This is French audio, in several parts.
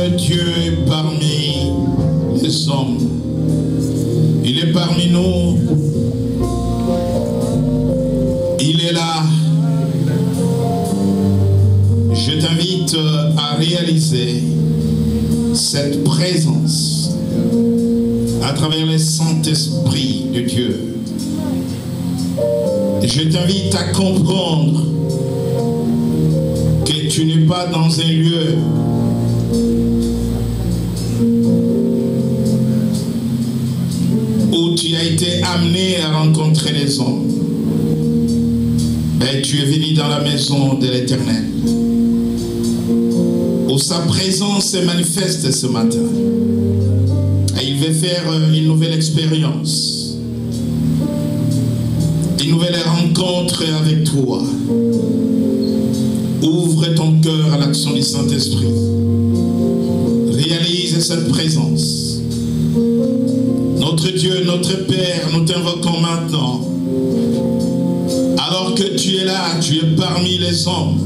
notre Dieu est parmi les hommes. Il est parmi nous. Il est là. Je t'invite à réaliser cette présence à travers le Saint-Esprit de Dieu. Je t'invite à comprendre que tu n'es pas dans un lieu où tu as été amené à rencontrer les hommes. Mais tu es venu dans la maison de l'Éternel, où sa présence se manifeste ce matin. Et il veut faire une nouvelle expérience, une nouvelle rencontre avec toi. Ouvre ton cœur à l'action du Saint-Esprit. Réalise cette présence. Notre Dieu, notre Père, nous t'invoquons maintenant. Alors que tu es là, tu es parmi les hommes.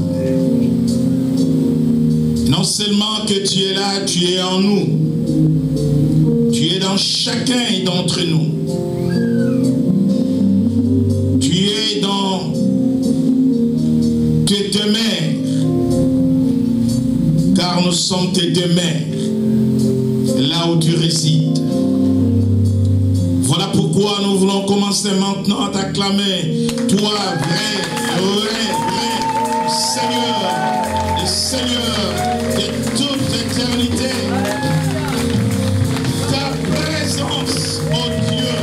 Non seulement que tu es là, tu es en nous. Tu es dans chacun d'entre nous. Tu es dans tes demeures. Car nous sommes tes demeures, là où tu résides. Voilà pourquoi nous voulons commencer maintenant à t'acclamer. Toi, vrai Seigneur, le Seigneur de toute l'éternité. Ta présence, oh Dieu,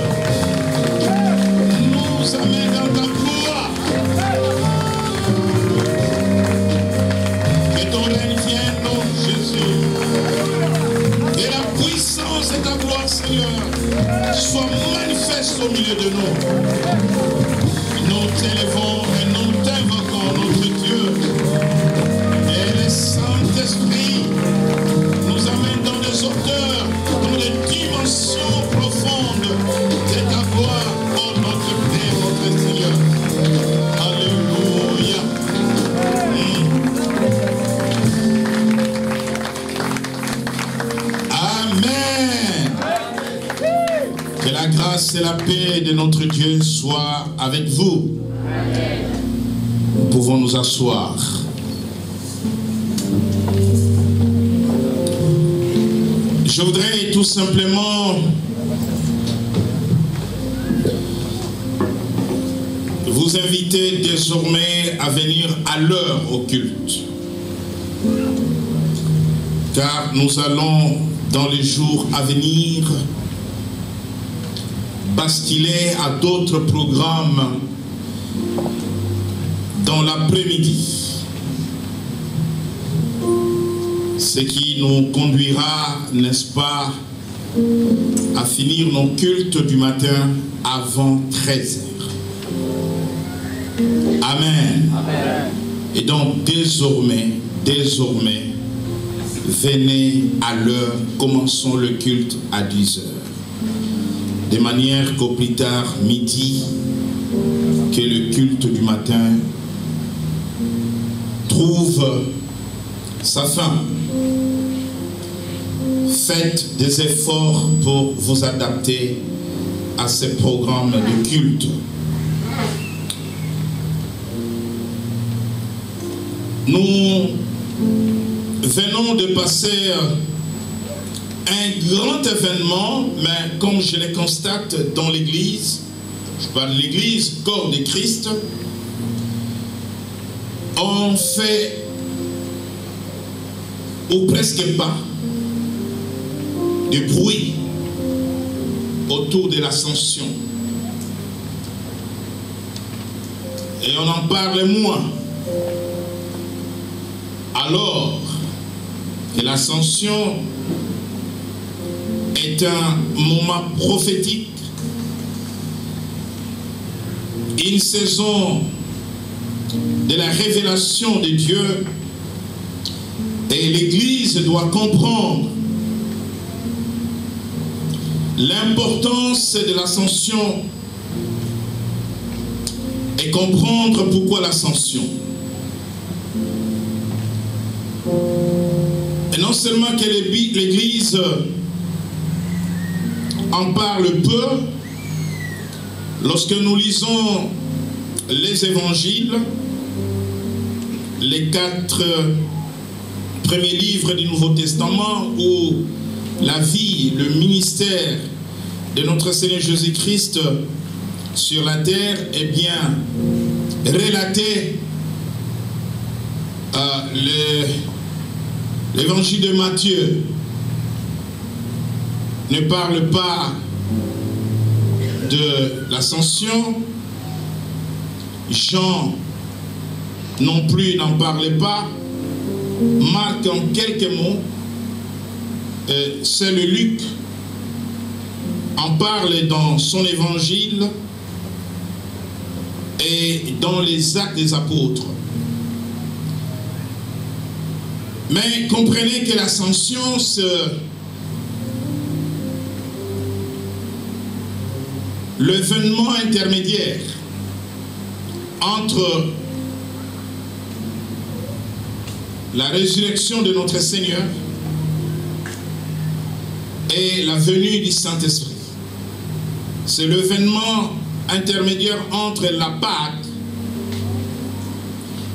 nous amène dans ta gloire. Que ton règne vienne, non, Jésus. Et la puissance de ta gloire, Seigneur, soit manifeste au milieu de nous. Nous t'élevons et nous t'invoquons, notre Dieu. Et le Saint-Esprit nous amène dans des hauteurs, dans des dimensions profondes de ta gloire, oh notre Père, notre Seigneur. Alléluia. Amen. Que la grâce et la paix de notre Dieu soient avec vous. Nous pouvons nous asseoir. Je voudrais tout simplement vous inviter désormais à venir à l'heure au culte. Car nous allons, dans les jours à venir, basculer à d'autres programmes dans l'après-midi. Ce qui nous conduira, n'est-ce pas, à finir nos cultes du matin avant 13h. Amen. Amen. Et donc désormais, venez à l'heure, commençons le culte à 10h. De manière qu'au plus tard, midi, que le culte du matin trouve sa fin. Faites des efforts pour vous adapter à ces programmes de culte. Nous venons de passer un grand événement, mais comme je le constate dans l'église, je parle de l'église, corps de Christ, on fait, ou presque pas, de bruit autour de l'ascension. Et on en parle moins. Alors que l'ascension est un moment prophétique, une saison de la révélation de Dieu, et l'Église doit comprendre l'importance de l'ascension et comprendre pourquoi l'ascension. Et non non seulement que l'Église en parle peu, lorsque nous lisons les évangiles, les 4 premiers livres du Nouveau Testament, où la vie, le ministère de notre Seigneur Jésus-Christ sur la terre est bien relaté. L'évangile de Matthieu ne parle pas de l'ascension. Jean non plus n'en parlait pas. Marc en quelques mots. Seul Luc en parle dans son évangile et dans les actes des apôtres. Mais comprenez que l'ascension, l'événement intermédiaire entre la résurrection de notre Seigneur et la venue du Saint-Esprit. C'est l'événement intermédiaire entre la Pâque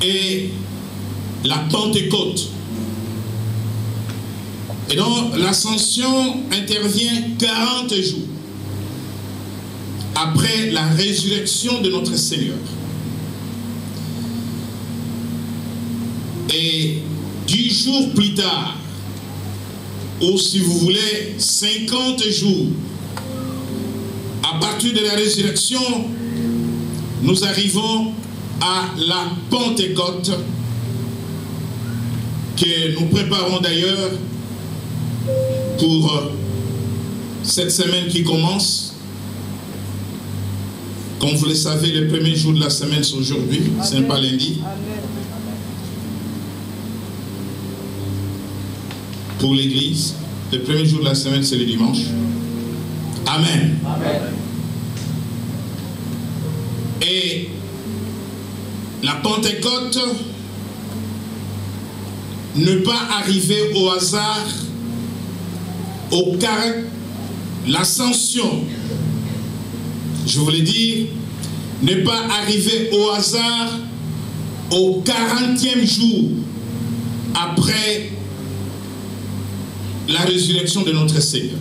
et la Pentecôte. Et donc l'ascension intervient 40 jours après la résurrection de notre Seigneur. Et 10 jours plus tard, ou si vous voulez 50 jours à partir de la résurrection, nous arrivons à la Pentecôte que nous préparons d'ailleurs pour cette semaine qui commence. Comme vous le savez, le premier jour de la semaine c'est aujourd'hui, ce n'est pas lundi. Pour l'église, le premier jour de la semaine c'est le dimanche. Amen. Amen. Et la Pentecôte ne pas arriver au hasard, l'ascension, je voulais dire, ne pas arriver au hasard au 40e jour après la résurrection de notre Seigneur.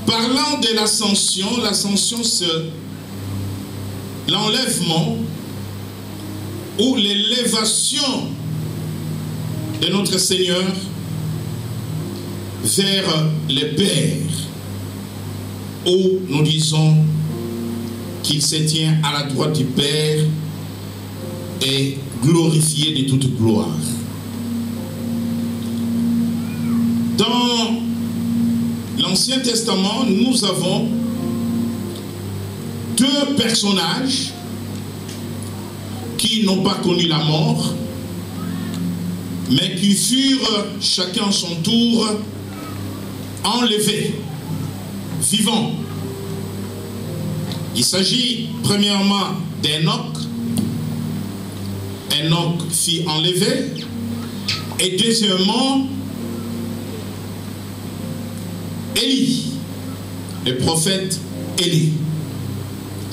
Parlant de l'ascension, l'ascension c'est l'enlèvement ou l'élévation de notre Seigneur vers le Père, où nous disons qu'il se tient à la droite du Père et glorifié de toute gloire. Dans l'Ancien Testament, nous avons 2 personnages qui n'ont pas connu la mort, mais qui furent chacun à son tour enlevés, vivants. Il s'agit premièrement d'Enoch. Enoch fut enlevé. Et deuxièmement, Élie, le prophète Élie.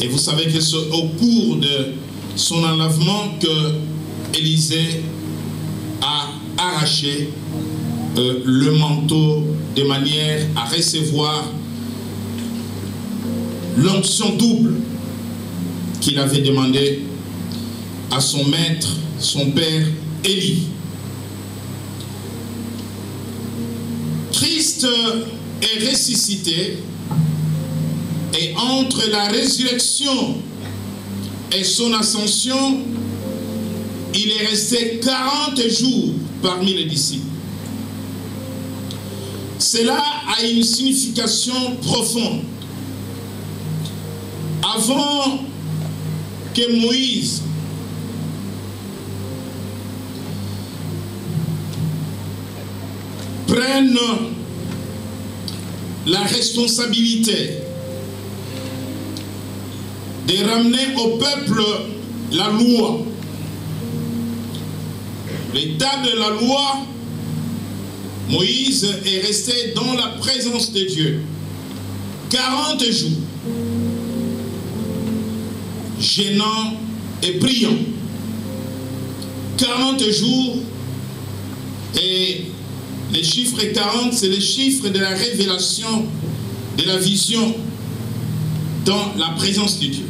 Et vous savez que c'est au cours de son enlèvement que Élisée a arraché le manteau de manière à recevoir l'onction double qu'il avait demandé à son maître, son père Élie. Christ est ressuscité et entre la résurrection et son ascension, il est resté 40 jours parmi les disciples. Cela a une signification profonde. Avant que Moïse prenne la responsabilité de ramener au peuple la loi, les tables de la loi, Moïse est resté dans la présence de Dieu 40 jours, gênant et priant. 40 jours, et les chiffres 40, c'est les chiffres de la révélation, de la vision dans la présence de Dieu.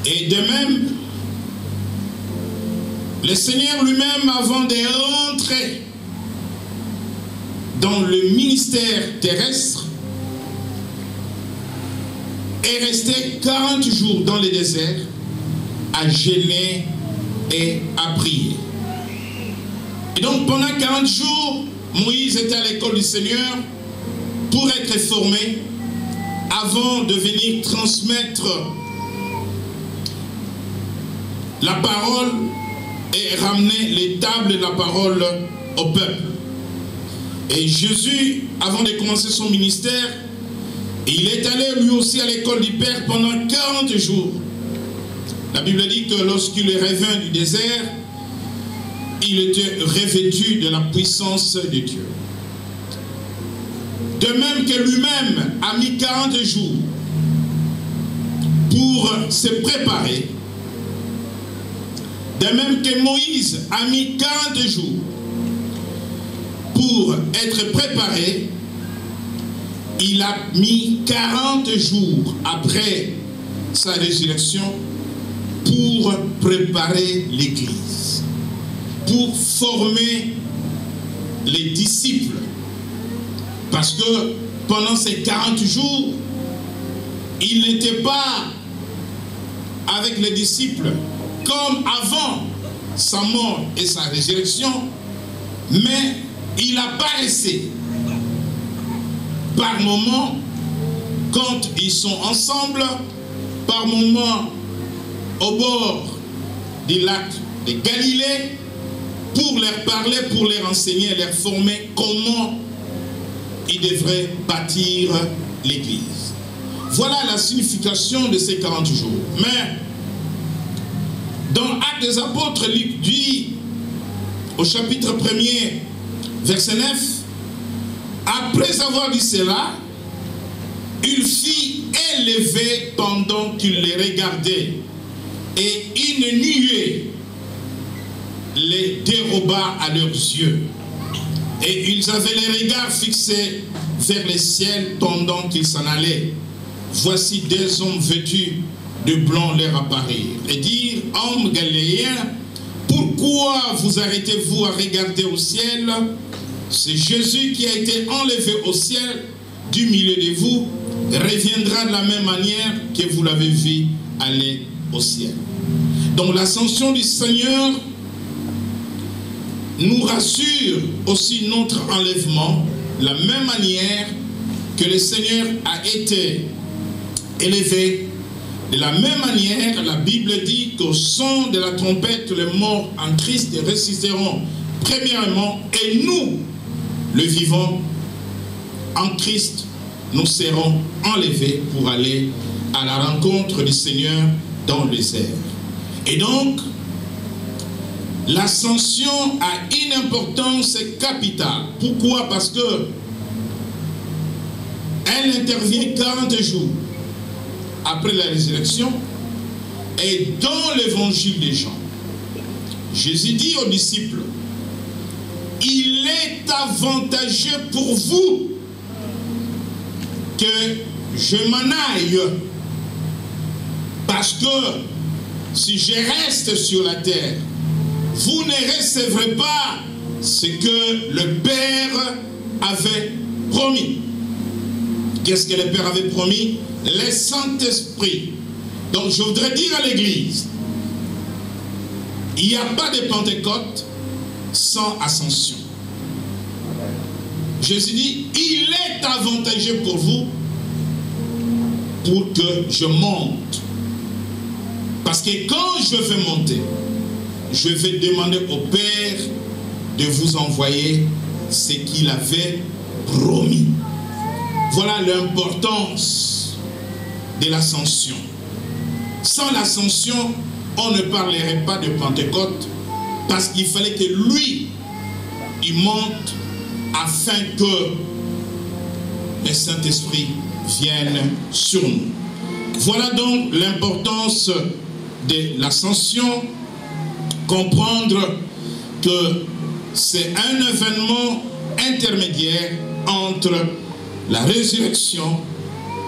Et de même, le Seigneur lui-même, avant de rentrer dans le ministère terrestre, est resté 40 jours dans le désert à jeûner et à prier. Et donc pendant 40 jours, Moïse était à l'école du Seigneur pour être formé avant de venir transmettre la parole et ramener les tables de la parole au peuple. Et Jésus, avant de commencer son ministère, il est allé lui aussi à l'école du Père pendant 40 jours. La Bible dit que lorsqu'il est revenu du désert, il était revêtu de la puissance de Dieu. De même que lui-même a mis 40 jours pour se préparer, de même que Moïse a mis 40 jours pour être préparé, il a mis 40 jours après sa résurrection pour préparer l'Église, pour former les disciples. Parce que pendant ces 40 jours, il n'était pas avec les disciples comme avant sa mort et sa résurrection, mais il apparaissait par moments quand ils sont ensemble, par moments au bord du lac de Galilée, pour leur parler, pour leur enseigner, leur former comment ils devraient bâtir l'Église. Voilà la signification de ces 40 jours. Mais dans Actes des Apôtres, Luc dit au chapitre 1er, verset 9, après avoir dit cela, il fit élever pendant qu'il les regardait, et une nuée les déroba à leurs yeux. Et ils avaient les regards fixés vers le ciel pendant qu'ils s'en allaient. Voici deux hommes vêtus de blanc leur apparirent et dirent: hommes galiléens, pourquoi vous arrêtez-vous à regarder au ciel? C'est Jésus qui a été enlevé au ciel du milieu de vous, reviendra de la même manière que vous l'avez vu aller au ciel. Donc l'ascension du Seigneur nous rassure aussi notre enlèvement, la même manière que le Seigneur a été élevé. De la même manière, la Bible dit qu'au son de la trompette, les morts en Christ ressusciteront premièrement, et nous, le vivant en Christ, nous serons enlevés pour aller à la rencontre du Seigneur dans les airs. Et donc, l'ascension a une importance capitale. Pourquoi? Parce que elle intervient 40 jours après la résurrection, et dans l'évangile de Jean, Jésus dit aux disciples: il est avantageux pour vous que je m'en aille, parce que si je reste sur la terre, vous ne recevrez pas ce que le Père avait promis. Qu'est-ce que le Père avait promis? Le Saint-Esprit. Donc je voudrais dire à l'Église, il n'y a pas de Pentecôte sans ascension. Jésus dit, il est avantageux pour vous pour que je monte. Parce que quand je vais monter, je vais demander au Père de vous envoyer ce qu'il avait promis. Voilà l'importance de l'ascension. Sans l'ascension, on ne parlerait pas de Pentecôte, Parce qu'il fallait que lui, il monte afin que le Saint-Esprit vienne sur nous. Voilà donc l'importance de l'ascension. Comprendre que c'est un événement intermédiaire entre la résurrection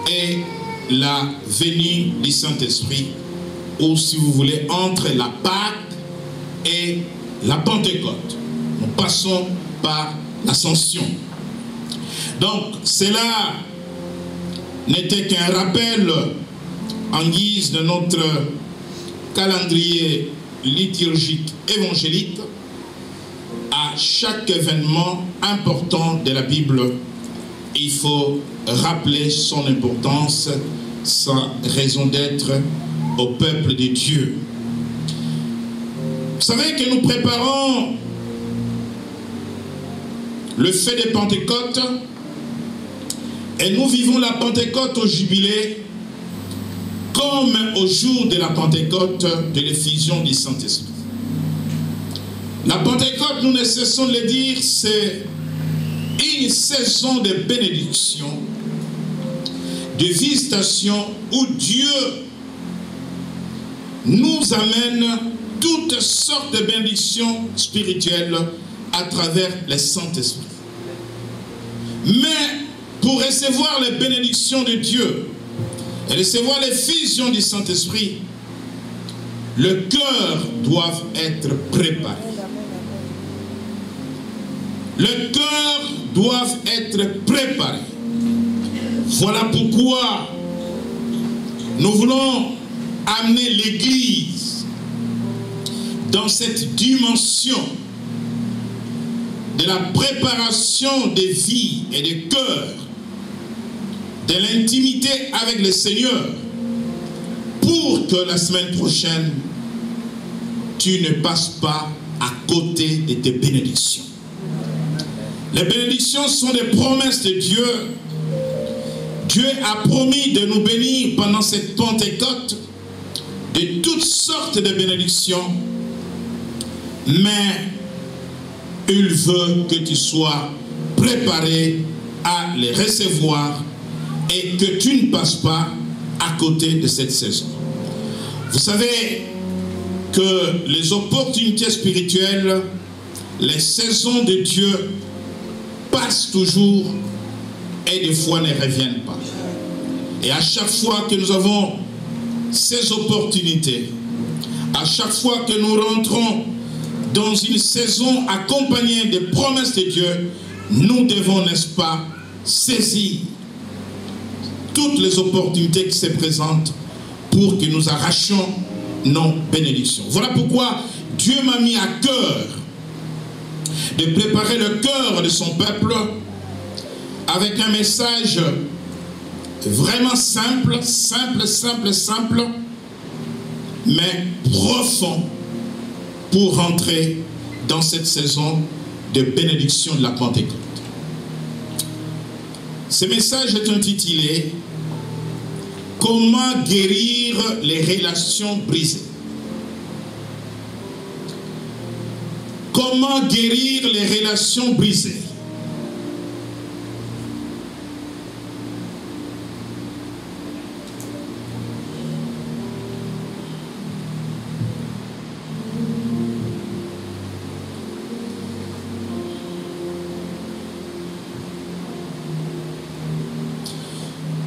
et la venue du Saint-Esprit, ou si vous voulez, entre la Pâque et la Pentecôte. Nous passons par l'ascension. Donc, cela n'était qu'un rappel en guise de notre calendrier liturgique évangélique à chaque événement important de la Bible. Il faut rappeler son importance, sa raison d'être au peuple de Dieu. Vous savez que nous préparons le fait de Pentecôte et nous vivons la Pentecôte au jubilé comme au jour de la Pentecôte de l'effusion du Saint-Esprit. La Pentecôte, nous ne cessons de le dire, c'est une saison de bénédiction, de visitation où Dieu nous amène toutes sortes de bénédictions spirituelles à travers le Saint-Esprit. Mais pour recevoir les bénédictions de Dieu et recevoir l'effusion du Saint-Esprit, le cœur doit être préparé. Le cœur doit être préparé. Voilà pourquoi nous voulons amener l'Église dans cette dimension de la préparation des vies et des cœurs, de l'intimité avec le Seigneur, pour que la semaine prochaine, tu ne passes pas à côté de tes bénédictions. Les bénédictions sont des promesses de Dieu. Dieu a promis de nous bénir pendant cette Pentecôte de toutes sortes de bénédictions, mais il veut que tu sois préparé à les recevoir et que tu ne passes pas à côté de cette saison. Vous savez que les opportunités spirituelles, les saisons de Dieu passent toujours et des fois ne reviennent pas. Et à chaque fois que nous avons ces opportunités, à chaque fois que nous rentrons dans une saison accompagnée des promesses de Dieu, nous devons, n'est-ce pas, saisir toutes les opportunités qui se présentent pour que nous arrachions nos bénédictions. Voilà pourquoi Dieu m'a mis à cœur de préparer le cœur de son peuple avec un message vraiment simple, mais profond pour rentrer dans cette saison de bénédiction de la Pentecôte. Ce message est intitulé « Comment guérir les relations brisées ». Comment guérir les relations brisées?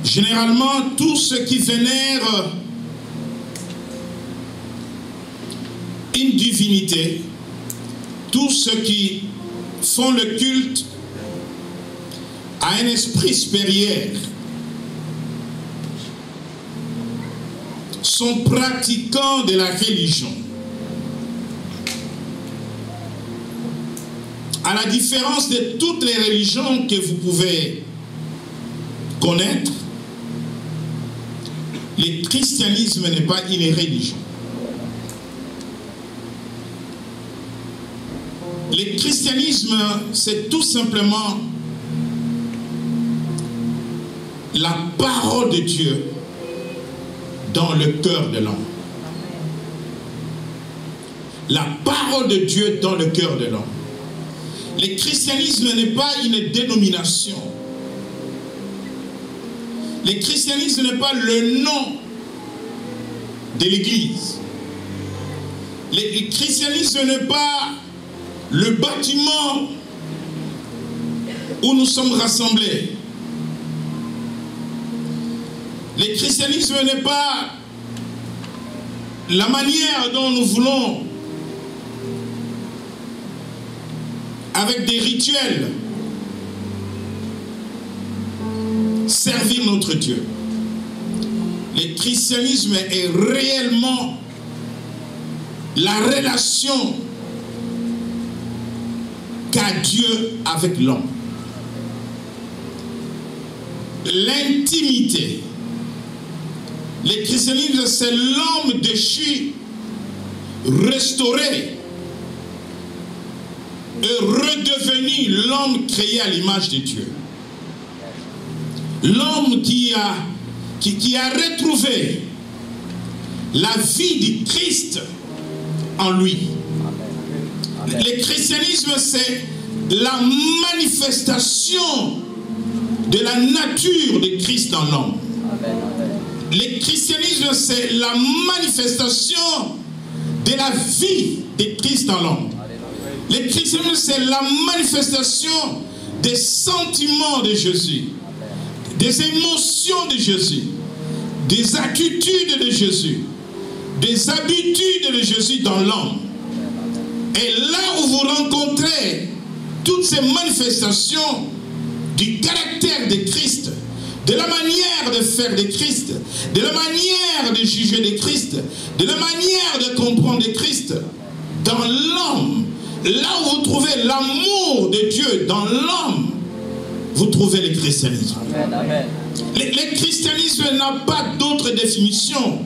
Généralement, tous ceux qui vénèrent une divinité, tous ceux qui font le culte à un esprit supérieur sont pratiquants de la religion. À la différence de toutes les religions que vous pouvez connaître, le christianisme n'est pas une religion. Le christianisme, c'est tout simplement la parole de Dieu dans le cœur de l'homme. la parole de Dieu dans le cœur de l'homme. Le christianisme n'est pas une dénomination. Le christianisme n'est pas le nom de l'église. Le christianisme n'est pas le bâtiment où nous sommes rassemblés. Le christianisme n'est pas la manière dont nous voulons, avec des rituels, servir notre Dieu. Le christianisme est réellement la relation qu'a Dieu avec l'homme. L'intimité. Le christianisme, c'est l'homme déchu, restauré et redevenu l'homme créé à l'image de Dieu. L'homme qui a retrouvé la vie du Christ en lui. Le christianisme, c'est la manifestation de la nature de Christ dans l'homme. Le christianisme, c'est la manifestation de la vie de Christ dans l'homme. Le christianisme, c'est la manifestation des sentiments de Jésus, des émotions de Jésus, des attitudes de Jésus, des habitudes de Jésus dans l'homme. Et là où vous rencontrez toutes ces manifestations du caractère de Christ, de la manière de faire de Christ, de la manière de juger de Christ, de la manière de comprendre de Christ, dans l'homme, là où vous trouvez l'amour de Dieu dans l'homme, vous trouvez le christianisme. Amen. Le christianisme n'a pas d'autre définition,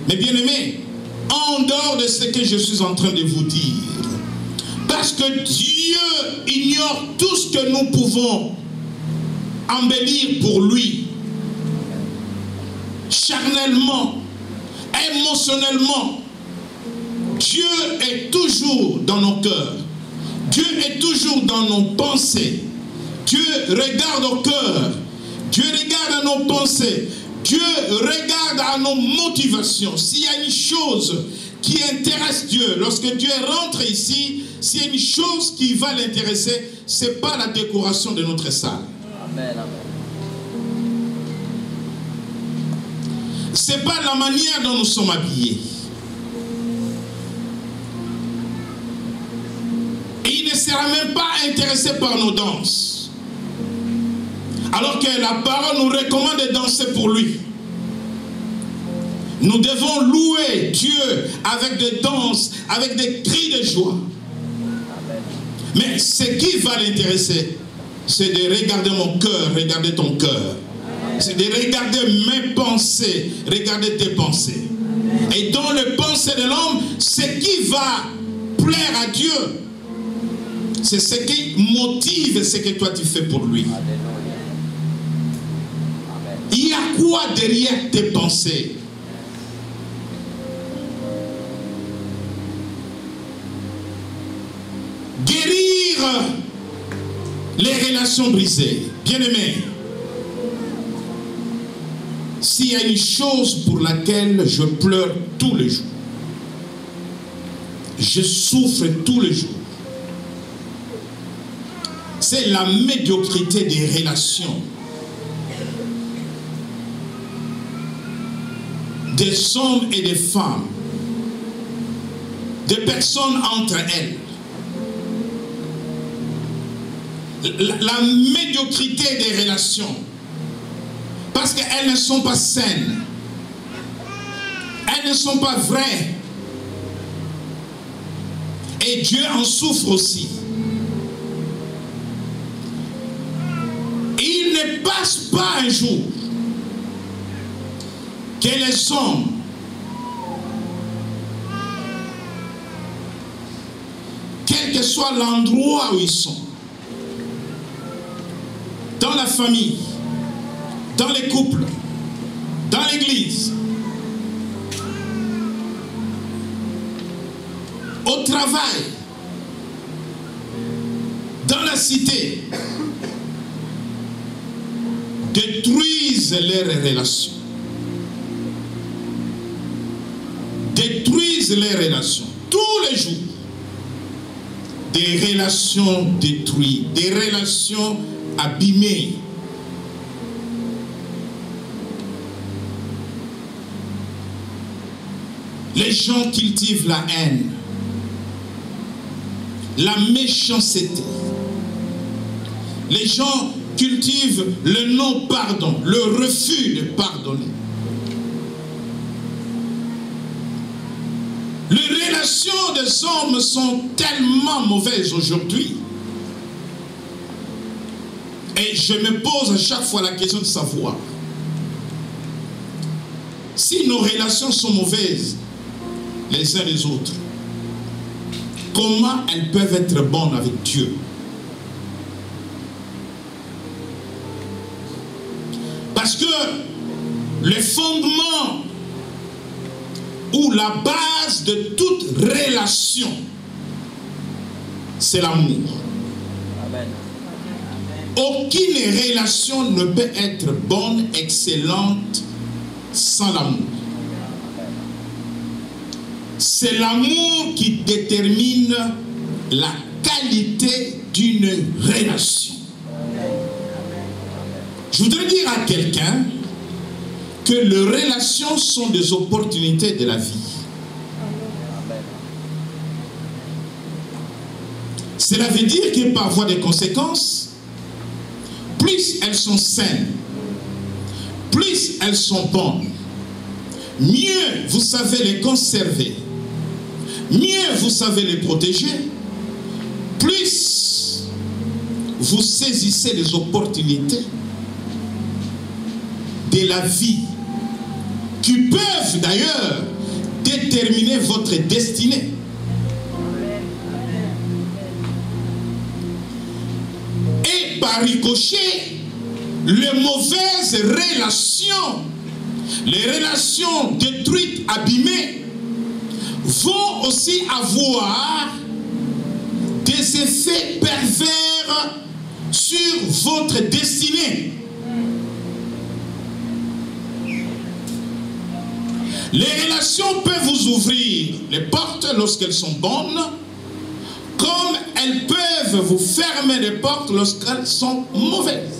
mais bien aimé, en dehors de ce que je suis en train de vous dire. Parce que Dieu ignore tout ce que nous pouvons embellir pour lui. Charnellement, émotionnellement, Dieu est toujours dans nos cœurs. Dieu est toujours dans nos pensées. Dieu regarde au cœur. Dieu regarde à nos pensées. Dieu regarde à nos motivations. S'il y a une chose qui intéresse Dieu, lorsque Dieu rentre ici, s'il y a une chose qui va l'intéresser, ce n'est pas la décoration de notre salle. Amen, amen. Ce n'est pas la manière dont nous sommes habillés. Et il ne sera même pas intéressé par nos danses. Alors que la parole nous recommande de danser pour lui. Nous devons louer Dieu avec des danses, avec des cris de joie. Mais ce qui va l'intéresser, c'est de regarder mon cœur, regarder ton cœur. C'est de regarder mes pensées, regarder tes pensées. Et dans le pensée de l'homme, ce qui va plaire à Dieu, c'est ce qui motive ce que toi tu fais pour lui. Il y a quoi derrière tes pensées? Guérir les relations brisées. Bien-aimés, s'il y a une chose pour laquelle je pleure tous les jours, je souffre tous les jours, c'est la médiocrité des relations des hommes et des femmes, des personnes entre elles. La médiocrité des relations, parce qu'elles ne sont pas saines, elles ne sont pas vraies, et Dieu en souffre aussi. Il ne passe pas un jour que les hommes quel que soit l'endroit où ils sont, dans la famille, dans les couples, dans l'église, au travail, dans la cité, détruisent leurs relations. Détruisent les relations. Tous les jours. Des relations détruites. Des relations abîmées. Les gens cultivent la haine. La méchanceté. Les gens cultivent le non-pardon, le refus de pardonner. Les relations des hommes sont tellement mauvaises aujourd'hui. Et je me pose à chaque fois la question de savoir si nos relations sont mauvaises les uns les autres, comment elles peuvent être bonnes avec Dieu? Parce que le fondement ou la base de toute relation, c'est l'amour. Aucune relation ne peut être bonne, excellente, sans l'amour. C'est l'amour qui détermine la qualité d'une relation. Je voudrais dire à quelqu'un que les relations sont des opportunités de la vie. Cela veut dire que par voie de conséquences, plus elles sont saines, plus elles sont bonnes, mieux vous savez les conserver, mieux vous savez les protéger, plus vous saisissez les opportunités de la vie qui peuvent d'ailleurs déterminer votre destinée. Et par ricochet, les mauvaises relations, les relations détruites, abîmées, vont aussi avoir des effets pervers sur votre destinée. Les relations peuvent vous ouvrir les portes lorsqu'elles sont bonnes, comme elles peuvent vous fermer les portes lorsqu'elles sont mauvaises.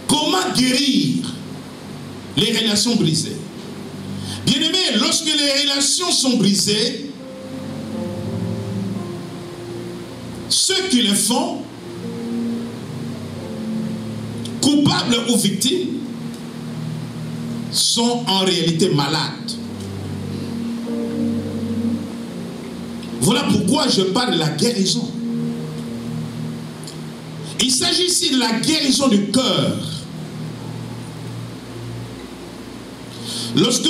Comment guérir les relations brisées? Bien-aimés, lorsque les relations sont brisées, ceux qui le font, coupables ou victimes, sont en réalité malades. Voilà pourquoi je parle de la guérison. Il s'agit ici de la guérison du cœur. Lorsque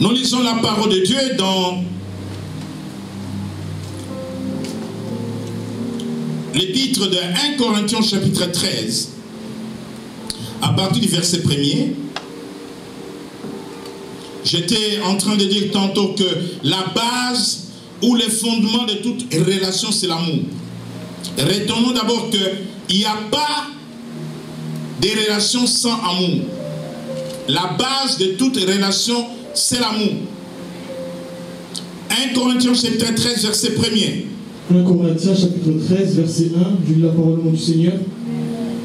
nous lisons la parole de Dieu dans l'épître de 1 Corinthiens chapitre 13, à partir du verset 1er, j'étais en train de dire tantôt que la base ou le fondement de toute relation, c'est l'amour. Retenons d'abord qu'il n'y a pas de relation sans amour. La base de toute relation, c'est l'amour. 1 Corinthiens chapitre 13, verset 1er. 1 Corinthiens chapitre 13, verset 1, je lis la parole au nom du Seigneur.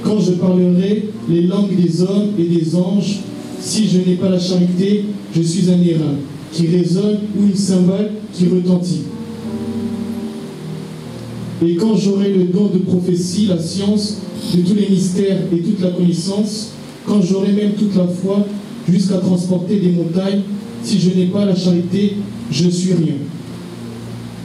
Quand je parlerai les langues des hommes et des anges, si je n'ai pas la charité, je suis un airain qui résonne ou une cymbale qui retentit. Et quand j'aurai le don de prophétie, la science, de tous les mystères et toute la connaissance, quand j'aurai même toute la foi jusqu'à transporter des montagnes, si je n'ai pas la charité, je suis rien.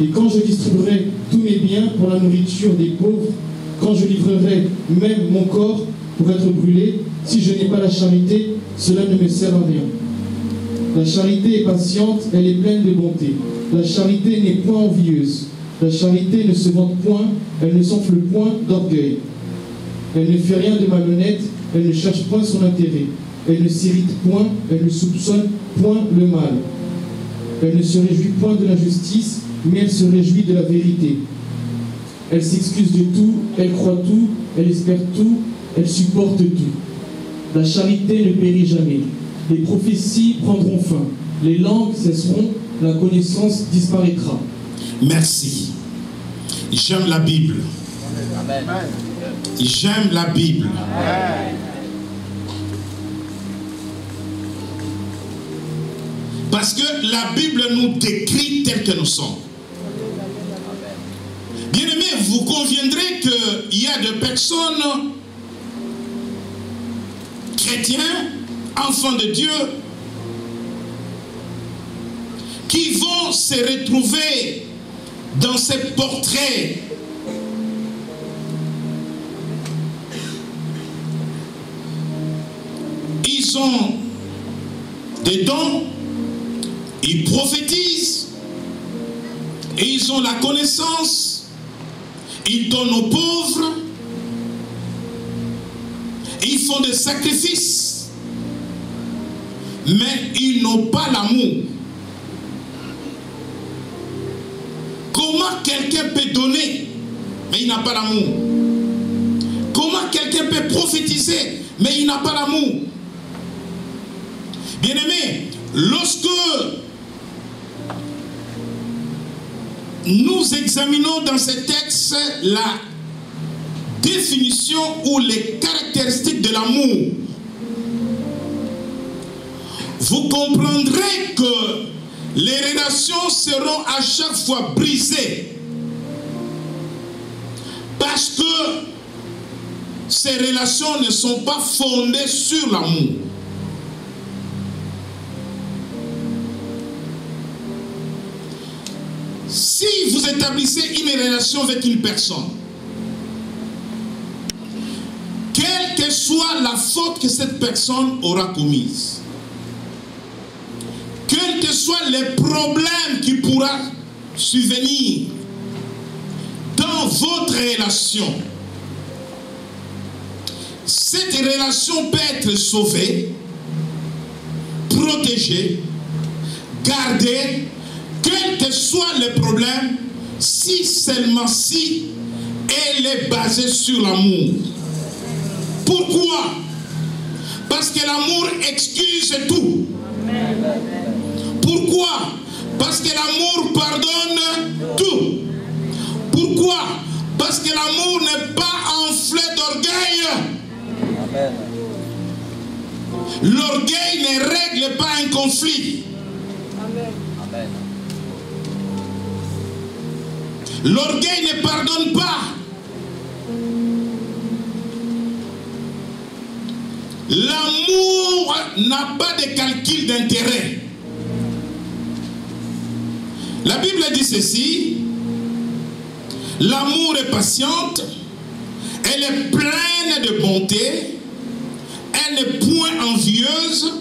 Et quand je distribuerai tous mes biens pour la nourriture des pauvres, quand je livrerai même mon corps pour être brûlé, si je n'ai pas la charité, cela ne me sert à rien. La charité est patiente, elle est pleine de bonté. La charité n'est point envieuse. La charité ne se vante point, elle ne s'enfle point d'orgueil. Elle ne fait rien de malhonnête, elle ne cherche point son intérêt. Elle ne s'irrite point, elle ne soupçonne point le mal. Elle ne se réjouit point de l'injustice, mais elle se réjouit de la vérité. Elle s'excuse de tout, elle croit tout, elle espère tout, elle supporte tout. La charité ne périt jamais. Les prophéties prendront fin. Les langues cesseront, la connaissance disparaîtra. Merci. J'aime la Bible. J'aime la Bible. Parce que la Bible nous décrit tel que nous sommes. Bien-aimés, vous conviendrez qu'il y a des personnes, chrétiens, enfants de Dieu, qui vont se retrouver dans ces portraits ils ont des dons, ils prophétisent, et ils ont la connaissance, ils donnent aux pauvres, ils font des sacrifices, mais ils n'ont pas l'amour. Comment quelqu'un peut donner, mais il n'a pas l'amour? Comment quelqu'un peut prophétiser, mais il n'a pas l'amour? Bien-aimés, lorsque nous examinons dans ces textes la définition ou les caractéristiques de l'amour, vous comprendrez que les relations seront à chaque fois brisées parce que ces relations ne sont pas fondées sur l'amour. Si vous établissez une relation avec une personne, quelle que soit la faute que cette personne aura commise, quels que soient les problèmes qui pourra survenir dans votre relation, cette relation peut être sauvée, protégée, gardée, quels que soient les problèmes, si seulement si elle est basée sur l'amour. Pourquoi? Parce que l'amour excuse tout. Pourquoi? Parce que l'amour pardonne tout. Pourquoi? Parce que l'amour n'est pas enflé d'orgueil. L'orgueil ne règle pas un conflit. L'orgueil ne pardonne pas. L'amour n'a pas de calcul d'intérêt. La Bible dit ceci: l'amour est patiente, elle est pleine de bonté, elle n'est point envieuse,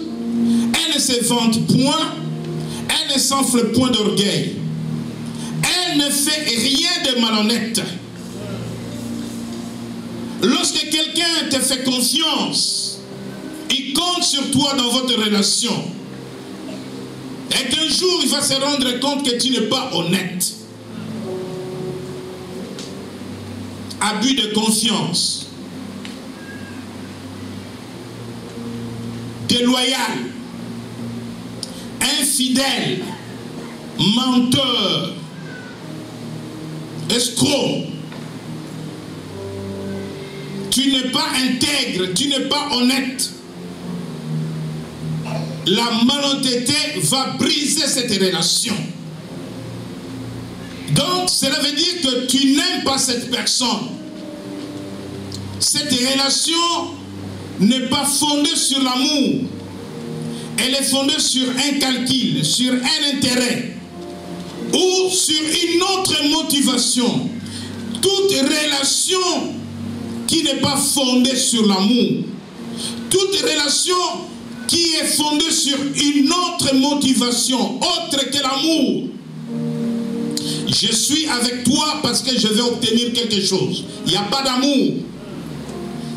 elle ne se vante point, elle ne s'enfle point d'orgueil. Elle ne fait rien de malhonnête. Lorsque quelqu'un te fait confiance, il compte sur toi dans votre relation. Et qu'un jour, il va se rendre compte que tu n'es pas honnête. Abus de confiance. Déloyal. Infidèle. Menteur. Escroc. Tu n'es pas intègre, tu n'es pas honnête. La malhonnêteté va briser cette relation. Donc, cela veut dire que tu n'aimes pas cette personne. Cette relation n'est pas fondée sur l'amour. Elle est fondée sur un calcul, sur un intérêt ou sur une autre motivation. Toute relation qui n'est pas fondée sur l'amour, toute relation qui est fondée sur une autre motivation autre que l'amour. Je suis avec toi parce que je vais obtenir quelque chose. Il n'y a pas d'amour.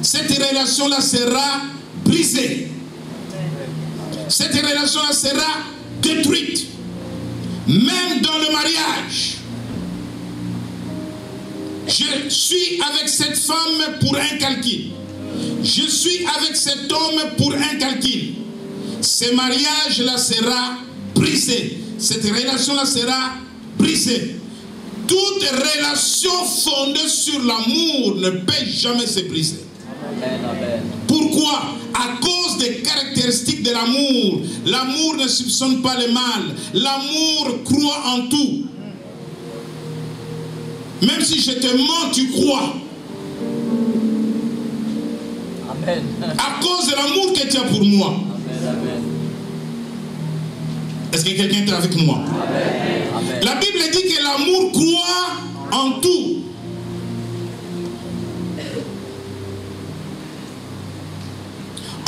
Cette relation-là sera brisée. cette relation-là sera détruite. Même dans le mariage. Je suis avec cette femme pour un calcul. Je suis avec cet homme pour un calcul. Ce mariage-là sera brisé. Cette relation-là sera brisée. Toute relation fondée sur l'amour ne peut jamais se briser. Amen. Pourquoi? À cause des caractéristiques de l'amour. L'amour ne soupçonne pas le mal. L'amour croit en tout. Même si je te mens, tu crois. Amen. À cause de l'amour que tu as pour moi. Amen. Est-ce que quelqu'un est avec moi? Amen. La Bible dit que l'amour croit en tout.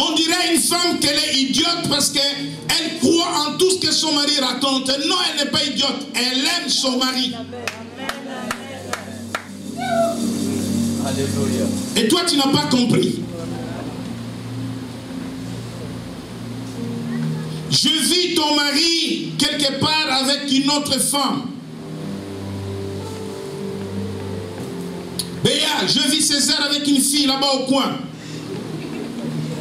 On dirait une femme qu'elle est idiote parce qu'elle croit en tout ce que son mari raconte. Non, elle n'est pas idiote. Elle aime son mari. Alléluia. Et toi, tu n'as pas compris. Je vis ton mari quelque part avec une autre femme. Béa, je vis César avec une fille là-bas au coin.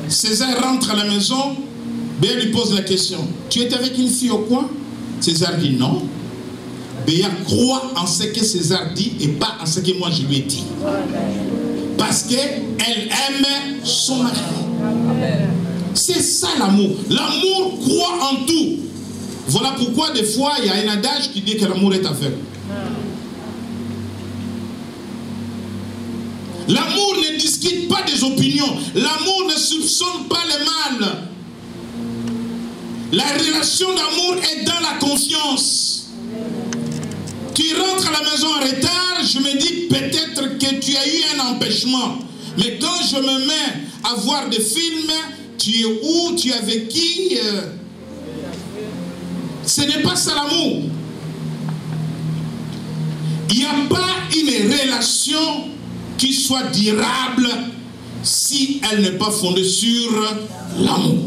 César rentre à la maison. Béa lui pose la question. Tu étais avec une fille au coin? César dit non. Béa croit en ce que César dit et pas en ce que moi je lui ai dit. Parce qu'elle aime son mari. C'est ça l'amour. L'amour croit en tout. Voilà pourquoi des fois il y a un adage qui dit que l'amour est aveugle. L'amour ne discute pas des opinions. L'amour ne soupçonne pas le mal. La relation d'amour est dans la confiance. Tu rentres à la maison en retard, je me dis peut-être que tu as eu un empêchement. Mais quand je me mets à voir des films, tu es où, tu es avec qui? Ce n'est pas ça l'amour. Il n'y a pas une relation qui soit durable si elle n'est pas fondée sur l'amour.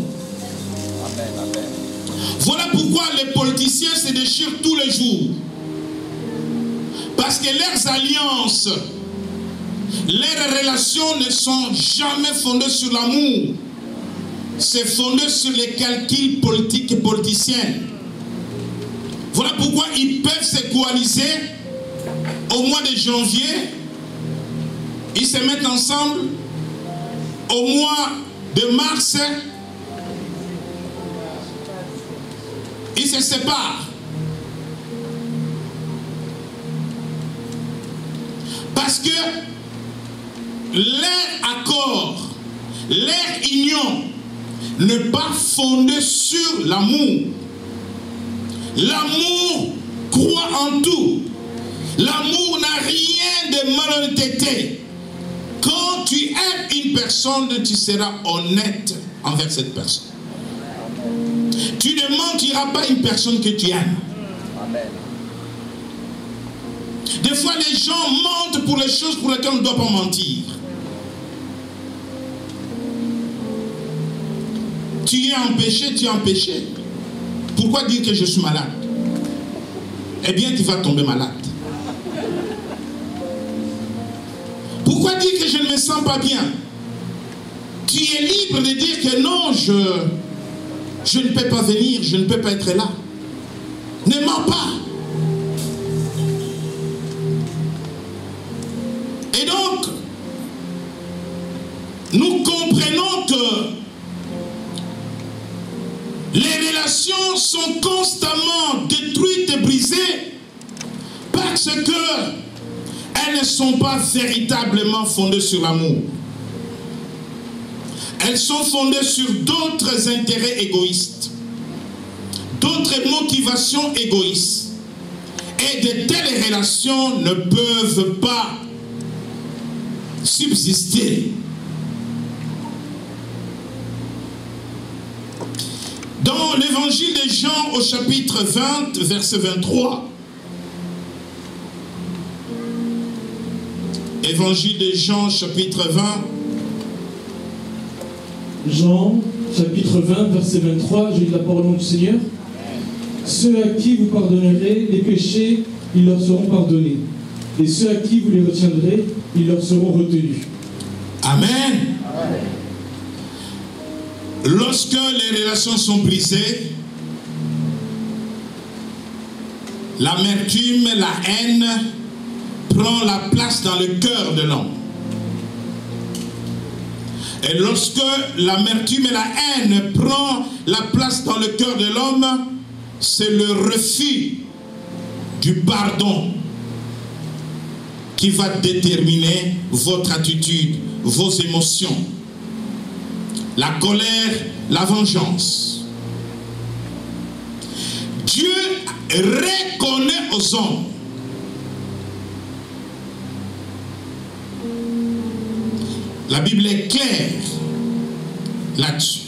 Voilà pourquoi les politiciens se déchirent tous les jours. Parce que leurs alliances, leurs relations ne sont jamais fondées sur l'amour. C'est fondé sur les calculs politiques et politiciens. Voilà pourquoi ils peuvent se coaliser au mois de janvier. Ils se mettent ensemble au mois de mars. Ils se séparent. Parce que leur accord, leur union n'est pas fondée sur l'amour. L'amour croit en tout. L'amour n'a rien de malhonnêteté. Quand tu aimes une personne, tu seras honnête envers cette personne. Tu ne mentiras pas à une personne que tu aimes. Amen. Des fois, les gens mentent pour les choses pour lesquelles on ne doit pas mentir. Tu es en péché, tu es en péché. Pourquoi dire que je suis malade? Eh bien, tu vas tomber malade. Pourquoi dire que je ne me sens pas bien? Tu es libre de dire que non, je ne peux pas venir, je ne peux pas être là. Ne mens pas. Et donc, nous comprenons que les relations sont constamment détruites et brisées parce que elles ne sont pas véritablement fondées sur l'amour. Elles sont fondées sur d'autres intérêts égoïstes, d'autres motivations égoïstes. Et de telles relations ne peuvent pas subsister. Dans l'évangile de Jean au chapitre 20, verset 23, évangile de Jean, chapitre 20, Jean, chapitre 20, verset 23, j'ai la parole du Seigneur. Ceux à qui vous pardonnerez les péchés, ils leur seront pardonnés. Et ceux à qui vous les retiendrez, ils leur seront retenus. Amen. Lorsque les relations sont brisées, l'amertume, la haine prend la place dans le cœur de l'homme. Et lorsque l'amertume et la haine prend la place dans le cœur de l'homme, c'est le refus du pardon qui va déterminer votre attitude, vos émotions. La colère, la vengeance. Dieu reconnaît aux hommes la Bible est claire là-dessus.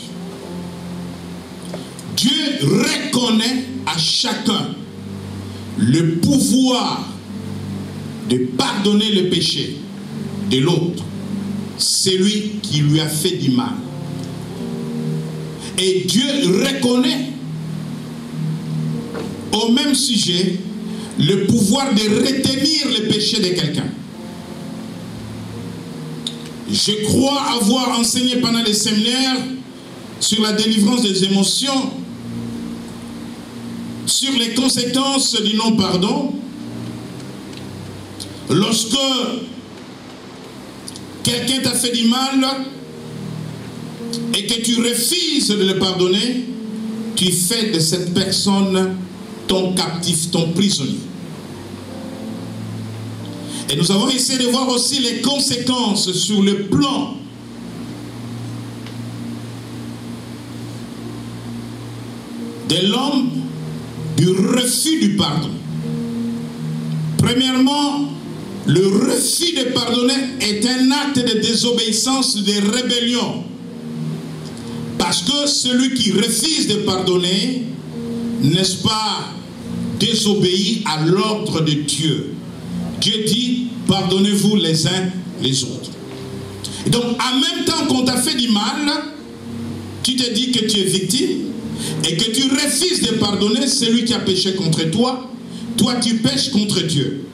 Dieu reconnaît à chacun le pouvoir de pardonner le péché de l'autre, celui qui lui a fait du mal. Et Dieu reconnaît au même sujet le pouvoir de retenir le péché de quelqu'un. Je crois avoir enseigné pendant les séminaires sur la délivrance des émotions, sur les conséquences du non-pardon. Lorsque quelqu'un t'a fait du mal et que tu refuses de le pardonner, tu fais de cette personne ton captif, ton prisonnier. Et nous avons essayé de voir aussi les conséquences sur le plan de l'homme du refus du pardon. Premièrement, le refus de pardonner est un acte de désobéissance, de rébellion. Parce que celui qui refuse de pardonner, n'est-ce pas, désobéit à l'ordre de Dieu. Dieu dit, pardonnez-vous les uns les autres. Et donc, en même temps qu'on t'a fait du mal, tu te dis que tu es victime et que tu refuses de pardonner celui qui a péché contre toi. Toi, tu pèches contre Dieu.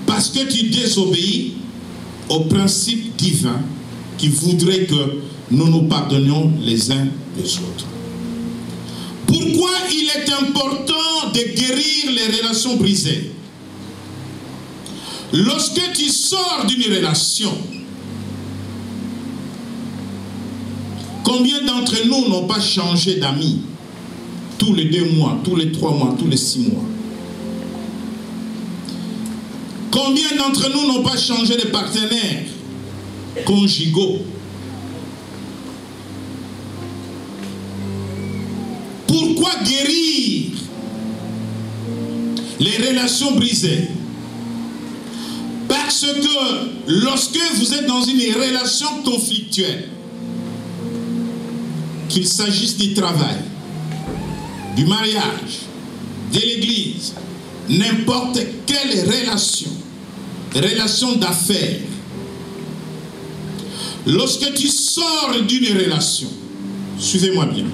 Parce que tu désobéis au principe divin qui voudrait que nous nous pardonnions les uns les autres. Pourquoi il est important de guérir les relations brisées? Lorsque tu sors d'une relation, combien d'entre nous n'ont pas changé d'amis? Tous les 2 mois, tous les 3 mois, tous les 6 mois. Combien d'entre nous n'ont pas changé de partenaires conjugaux? Pourquoi guérir les relations brisées? Parce que lorsque vous êtes dans une relation conflictuelle, qu'il s'agisse du travail, du mariage, de l'église, n'importe quelle relation d'affaires, lorsque tu sors d'une relation, suivez-moi bien,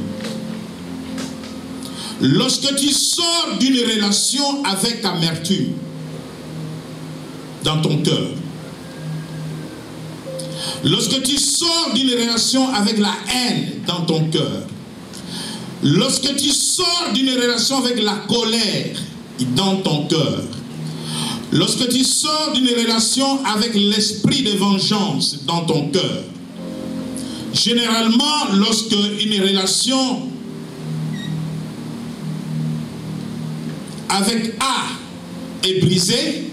lorsque tu sors d'une relation avec amertume dans ton cœur, lorsque tu sors d'une relation avec la haine dans ton cœur, lorsque tu sors d'une relation avec la colère dans ton cœur, lorsque tu sors d'une relation avec l'esprit de vengeance dans ton cœur, généralement lorsque une relation avec A est brisée,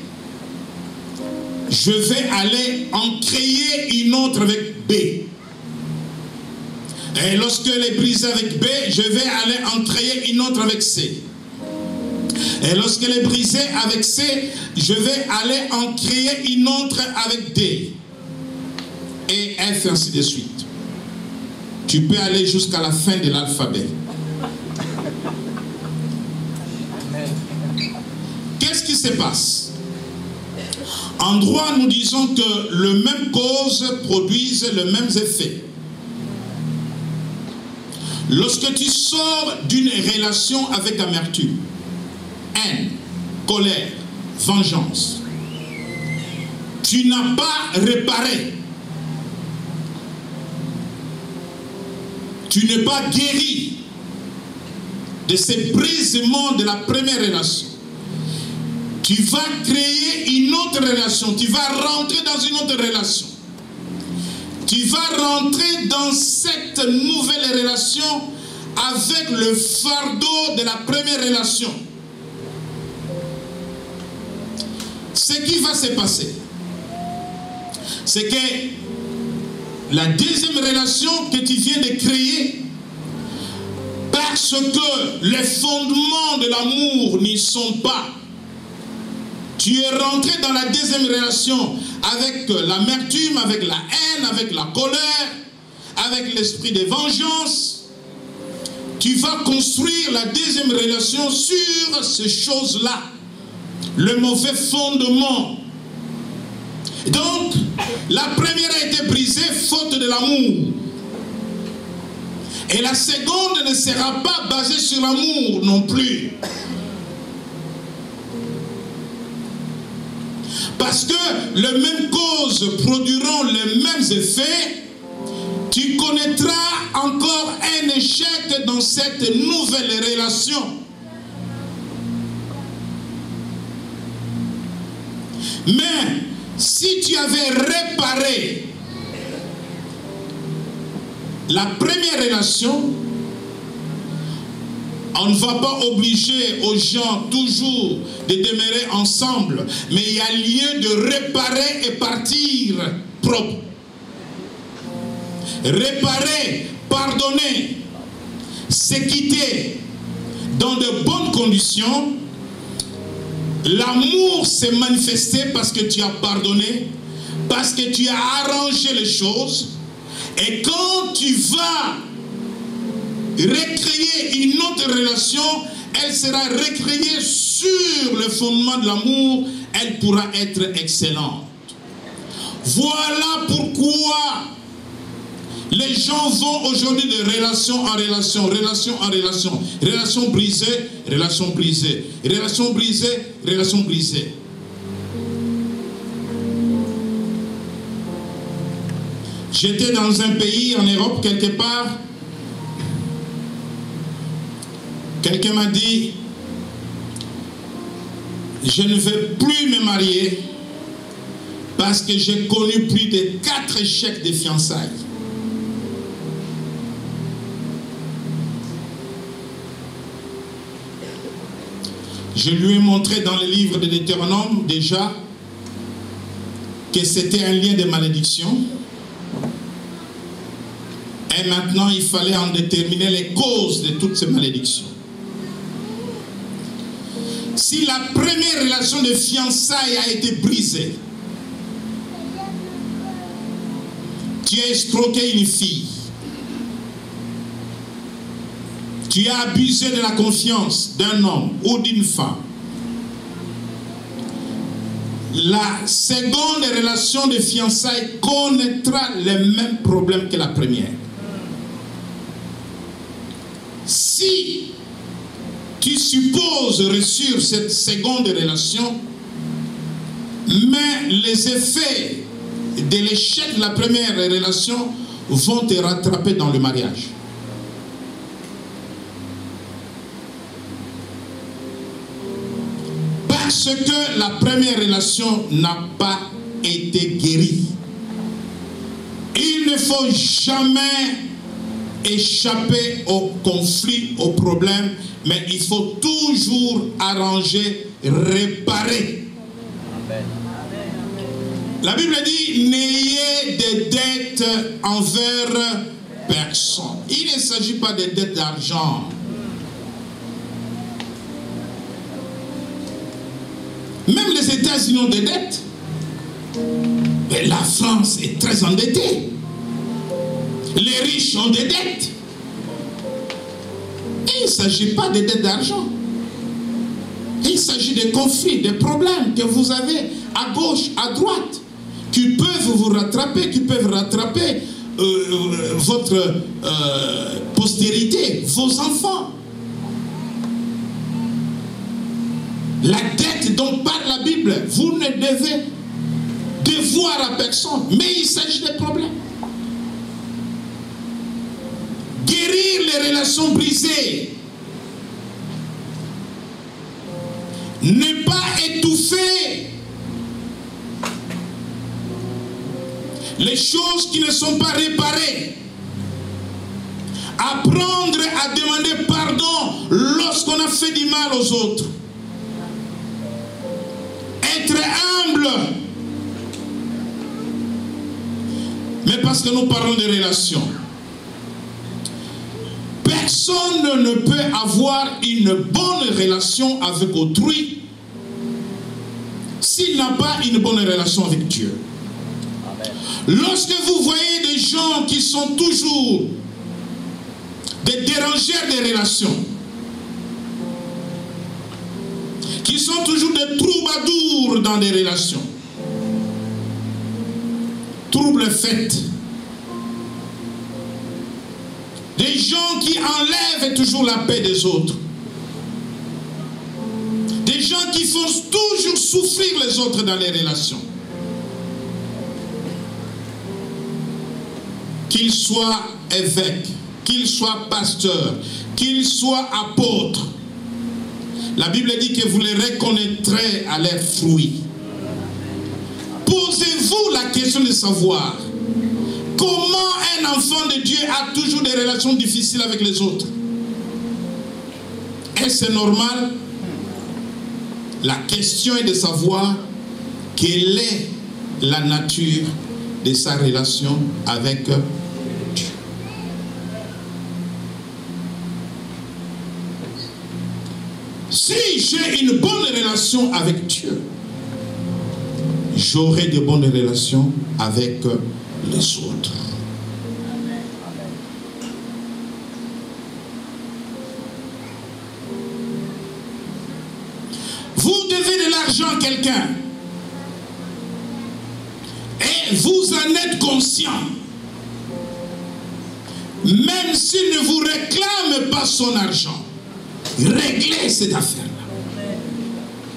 je vais aller en créer une autre avec B. Et lorsque elle est brisée avec B, je vais aller en créer une autre avec C. Et lorsqu'elle est brisée avec C, je vais aller en créer une autre avec D. Et F, ainsi de suite. Tu peux aller jusqu'à la fin de l'alphabet. Qu'est-ce qui se passe? En droit, nous disons que le même cause produise les mêmes effets. Lorsque tu sors d'une relation avec amertume, haine, colère, vengeance, tu n'as pas réparé, tu n'es pas guéri de ces brisements de la première relation. Tu vas créer une autre relation, tu vas rentrer dans une autre relation. Tu vas rentrer dans cette nouvelle relation avec le fardeau de la première relation. Ce qui va se passer, c'est que la deuxième relation que tu viens de créer, parce que les fondements de l'amour n'y sont pas, tu es rentré dans la deuxième relation avec l'amertume, avec la haine, avec la colère, avec l'esprit de vengeance. Tu vas construire la deuxième relation sur ces choses-là, le mauvais fondement. Donc, la première a été brisée faute de l'amour. Et la seconde ne sera pas basée sur l'amour non plus. Parce que les mêmes causes produiront les mêmes effets, tu connaîtras encore un échec dans cette nouvelle relation. Mais si tu avais réparé la première relation, on ne va pas obliger aux gens toujours de demeurer ensemble, mais il y a lieu de réparer et partir propre. Réparer, pardonner, se quitter dans de bonnes conditions. L'amour s'est manifesté parce que tu as pardonné, parce que tu as arrangé les choses. Et quand tu vas recréer une autre relation, elle sera recréée sur le fondement de l'amour, elle pourra être excellente. Voilà pourquoi les gens vont aujourd'hui de relation en relation, relation en relation, relation brisée, relation brisée, relation brisée, relation brisée. J'étais dans un pays en Europe quelque part. Quelqu'un m'a dit, je ne vais plus me marier parce que j'ai connu plus de 4 échecs de fiançailles. Je lui ai montré dans le livre de Deutéronome déjà que c'était un lien de malédiction. Et maintenant, il fallait en déterminer les causes de toutes ces malédictions. Si la première relation de fiançailles a été brisée, tu as escroqué une fille, tu as abusé de la confiance d'un homme ou d'une femme, la seconde relation de fiançailles connaîtra les mêmes problèmes que la première. Si tu supposes réussir cette seconde relation, mais les effets de l'échec de la première relation vont te rattraper dans le mariage. Parce que la première relation n'a pas été guérie. Il ne faut jamais échapper au conflit, au problème, mais il faut toujours arranger, réparer. Amen. La Bible dit, n'ayez des dettes envers personne. Il ne s'agit pas de dettes d'argent. Même les États-Unis ont des dettes. Mais la France est très endettée. Les riches ont des dettes. Et il ne s'agit pas de dettes d'argent. Il s'agit des conflits, des problèmes que vous avez à gauche, à droite, qui peuvent vous rattraper, qui peuvent rattraper votre postérité, vos enfants. La dette dont parle la Bible, vous ne devez devoir à personne, mais il s'agit des problèmes. Guérir les relations brisées. Ne pas étouffer les choses qui ne sont pas réparées. Apprendre à demander pardon lorsqu'on a fait du mal aux autres. Être humble. Mais parce que nous parlons de relations. Personne ne peut avoir une bonne relation avec autrui s'il n'a pas une bonne relation avec Dieu. Amen. Lorsque vous voyez des gens qui sont toujours des dérangeurs des relations, qui sont toujours des troubadours dans des relations, troubles faits, des gens qui enlèvent toujours la paix des autres. Des gens qui font toujours souffrir les autres dans les relations. Qu'ils soient évêques, qu'ils soient pasteurs, qu'ils soient apôtres. La Bible dit que vous les reconnaîtrez à leurs fruits. Posez-vous la question de savoir comment un enfant de Dieu a toujours des relations difficiles avec les autres. Est-ce que c'est normal? La question est de savoir quelle est la nature de sa relation avec Dieu. Si j'ai une bonne relation avec Dieu, j'aurai de bonnes relations avec les autres. Vous devez de l'argent à quelqu'un et vous en êtes conscient. Même s'il ne vous réclame pas son argent, réglez cette affaire-là.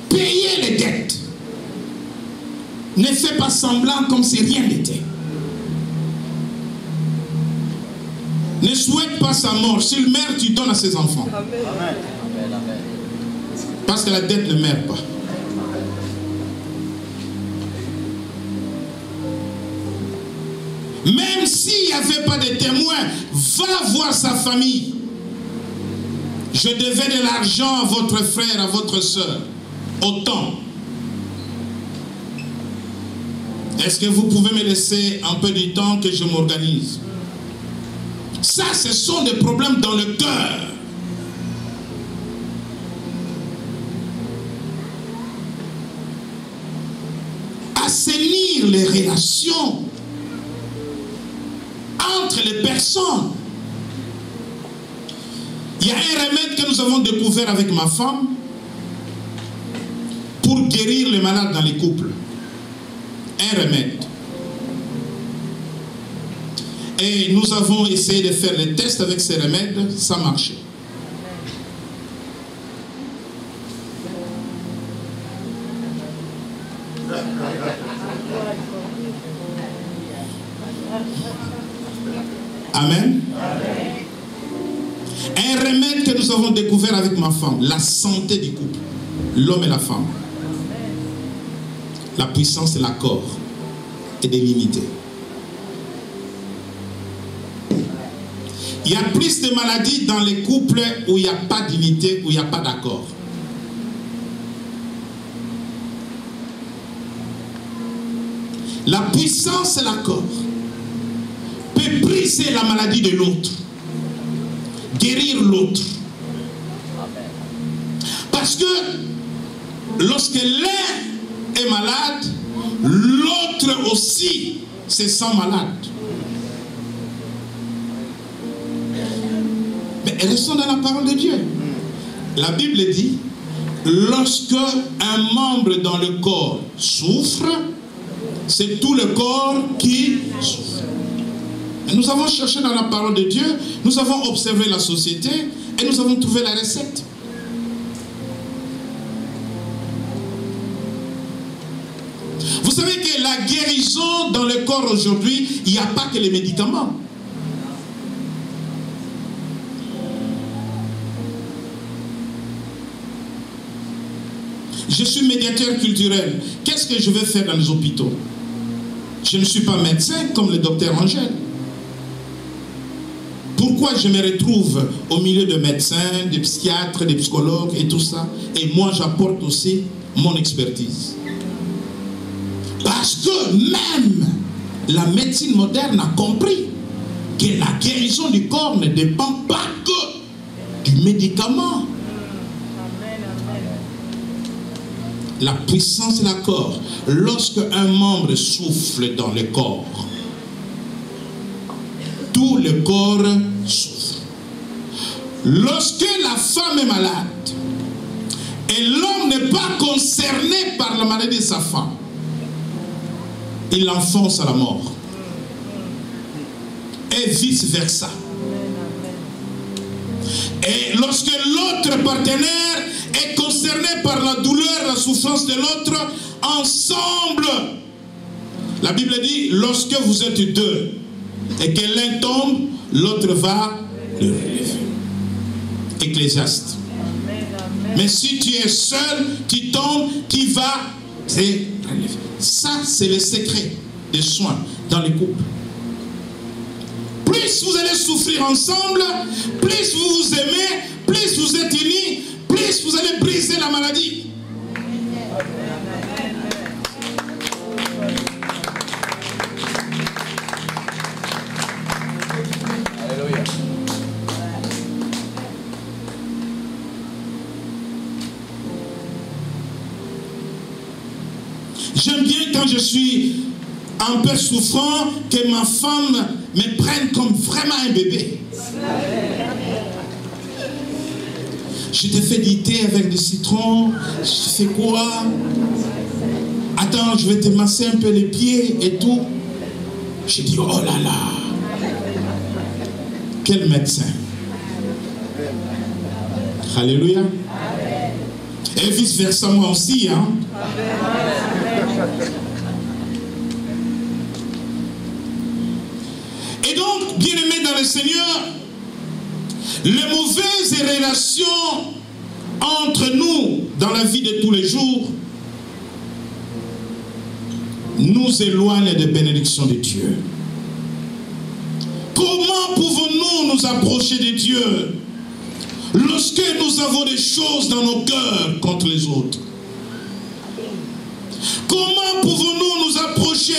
Payez les dettes. Ne fais pas semblant comme si rien n'était. Ne souhaite pas sa mort. S'il meurt, tu donnes à ses enfants. Amen. Parce que la dette ne meurt pas. Même s'il n'y avait pas de témoins, va voir sa famille. Je devais de l'argent à votre frère, à votre soeur. Autant. Est-ce que vous pouvez me laisser un peu du temps que je m'organise? Ça, ce sont des problèmes dans le cœur. Assainir les relations entre les personnes. Il y a un remède que nous avons découvert avec ma femme pour guérir les malades dans les couples. Un remède. Et nous avons essayé de faire les tests avec ces remèdes, ça marchait. Amen. Un remède que nous avons découvert avec ma femme, la santé du couple, l'homme et la femme. La puissance de l'accord et de l'unité. Il y a plus de maladies dans les couples où il n'y a pas d'unité, où il n'y a pas d'accord. La puissance et l'accord peut briser la maladie de l'autre, guérir l'autre. Parce que lorsque l'un est malade, l'autre aussi se sent malade. Mais restons dans la parole de Dieu. La Bible dit lorsque un membre dans le corps souffre, c'est tout le corps qui souffre. Et nous avons cherché dans la parole de Dieu, nous avons observé la société et nous avons trouvé la recette. Vous savez que la guérison dans le corps aujourd'hui, il n'y a pas que les médicaments. Je suis médiateur culturel. Qu'est-ce que je vais faire dans les hôpitaux? Je ne suis pas médecin comme le docteur Angèle. Pourquoi je me retrouve au milieu de médecins, de psychiatres, de psychologues et tout ça? Et moi, j'apporte aussi mon expertise. Parce que même la médecine moderne a compris que la guérison du corps ne dépend pas que du médicament. La puissance de la corps, lorsque un membre souffle dans le corps, tout le corps souffre. Lorsque la femme est malade et l'homme n'est pas concerné par la maladie de sa femme, il l'enfonce à la mort. Et vice versa. Et lorsque l'autre partenaire est concerné par la douleur, la souffrance de l'autre, ensemble, la Bible dit, lorsque vous êtes deux, et que l'un tombe, l'autre va le relever. Ecclésiaste. Mais si tu es seul, tu tombes, qui va se relever. Ça, c'est le secret des soins dans les couples. Plus vous allez souffrir ensemble, plus vous vous aimez, plus vous êtes unis, plus vous allez briser la maladie. Alléluia. J'aime bien quand je suis un peu souffrant, que ma femme me prenne comme vraiment un bébé. Je te fais du thé avec du citron, je fais quoi? Attends, je vais te masser un peu les pieds et tout. Je dis, oh là là, quel médecin. Alléluia. Et vice versa, moi aussi, hein. Et donc, bien-aimés dans le Seigneur, les mauvaises relations entre nous dans la vie de tous les jours nous éloignent des bénédictions de Dieu. Comment pouvons-nous nous approcher de Dieu lorsque nous avons des choses dans nos cœurs contre les autres? Comment pouvons-nous nous approcher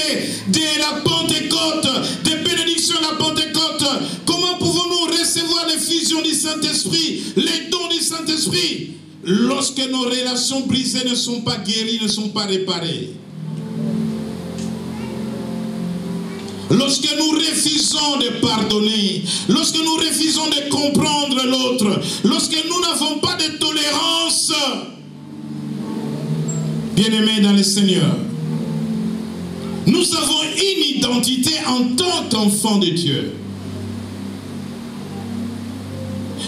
de la Pentecôte, des bénédictions de la Pentecôte? Comment pouvons-nous recevoir les fusions du Saint-Esprit, les dons du Saint-Esprit, lorsque nos relations brisées ne sont pas guéries, ne sont pas réparées? Lorsque nous refusons de pardonner, lorsque nous refusons de comprendre l'autre, lorsque nous n'avons pas de tolérance, bien-aimés dans le Seigneur, nous avons une identité en tant qu'enfants de Dieu.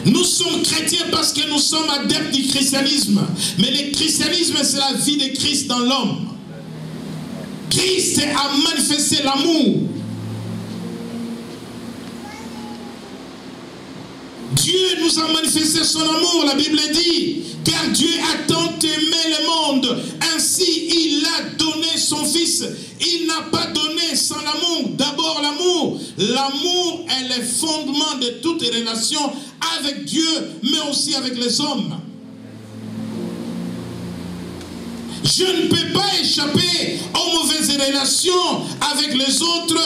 Nous sommes chrétiens parce que nous sommes adeptes du christianisme. Mais le christianisme, c'est la vie de Christ dans l'homme. Christ a manifesté l'amour. Dieu nous a manifesté son amour, la Bible dit, car Dieu a tant aimé le monde, ainsi il a donné son Fils. Il n'a pas donné sans l'amour. D'abord l'amour. L'amour est le fondement de toute relation avec Dieu, mais aussi avec les hommes. Je ne peux pas échapper aux mauvaises relations avec les autres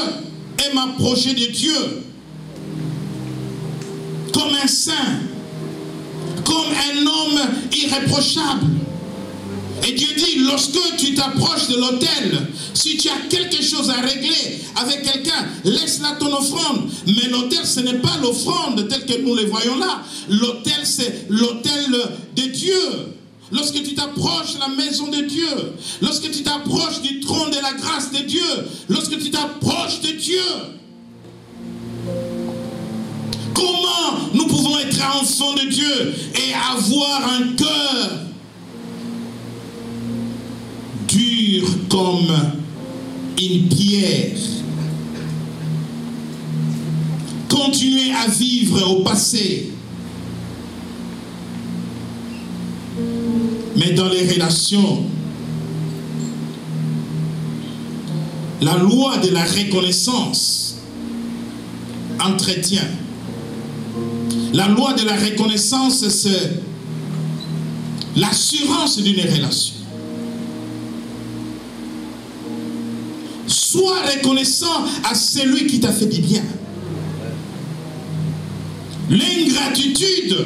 et m'approcher de Dieu. Comme un saint, comme un homme irréprochable. Et Dieu dit, lorsque tu t'approches de l'autel, si tu as quelque chose à régler avec quelqu'un, laisse-la ton offrande. Mais l'autel, ce n'est pas l'offrande telle que nous le voyons là. L'autel, c'est l'autel de Dieu. lorsque tu t'approches de la maison de Dieu, lorsque tu t'approches du trône de la grâce de Dieu, lorsque tu t'approches de Dieu, comment nous pouvons être enfants de Dieu et avoir un cœur dur comme une pierre? Continuer à vivre au passé. Mais dans les relations, la loi de la reconnaissance entretient. La loi de la reconnaissance, c'est l'assurance d'une relation. Sois reconnaissant à celui qui t'a fait du bien. L'ingratitude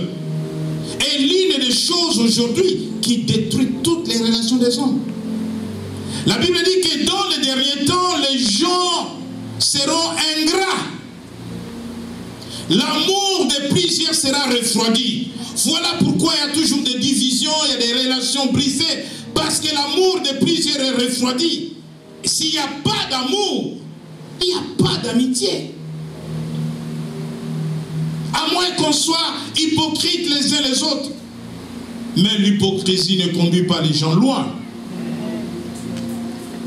est l'une des choses aujourd'hui qui détruit toutes les relations des hommes. La Bible dit que dans les derniers temps, les gens seront ingrats. L'amour de plusieurs sera refroidi. Voilà pourquoi il y a toujours des divisions, il y a des relations brisées, parce que l'amour de plusieurs est refroidi. S'il n'y a pas d'amour, il n'y a pas d'amitié. À moins qu'on soit hypocrites les uns les autres. Mais l'hypocrisie ne conduit pas les gens loin.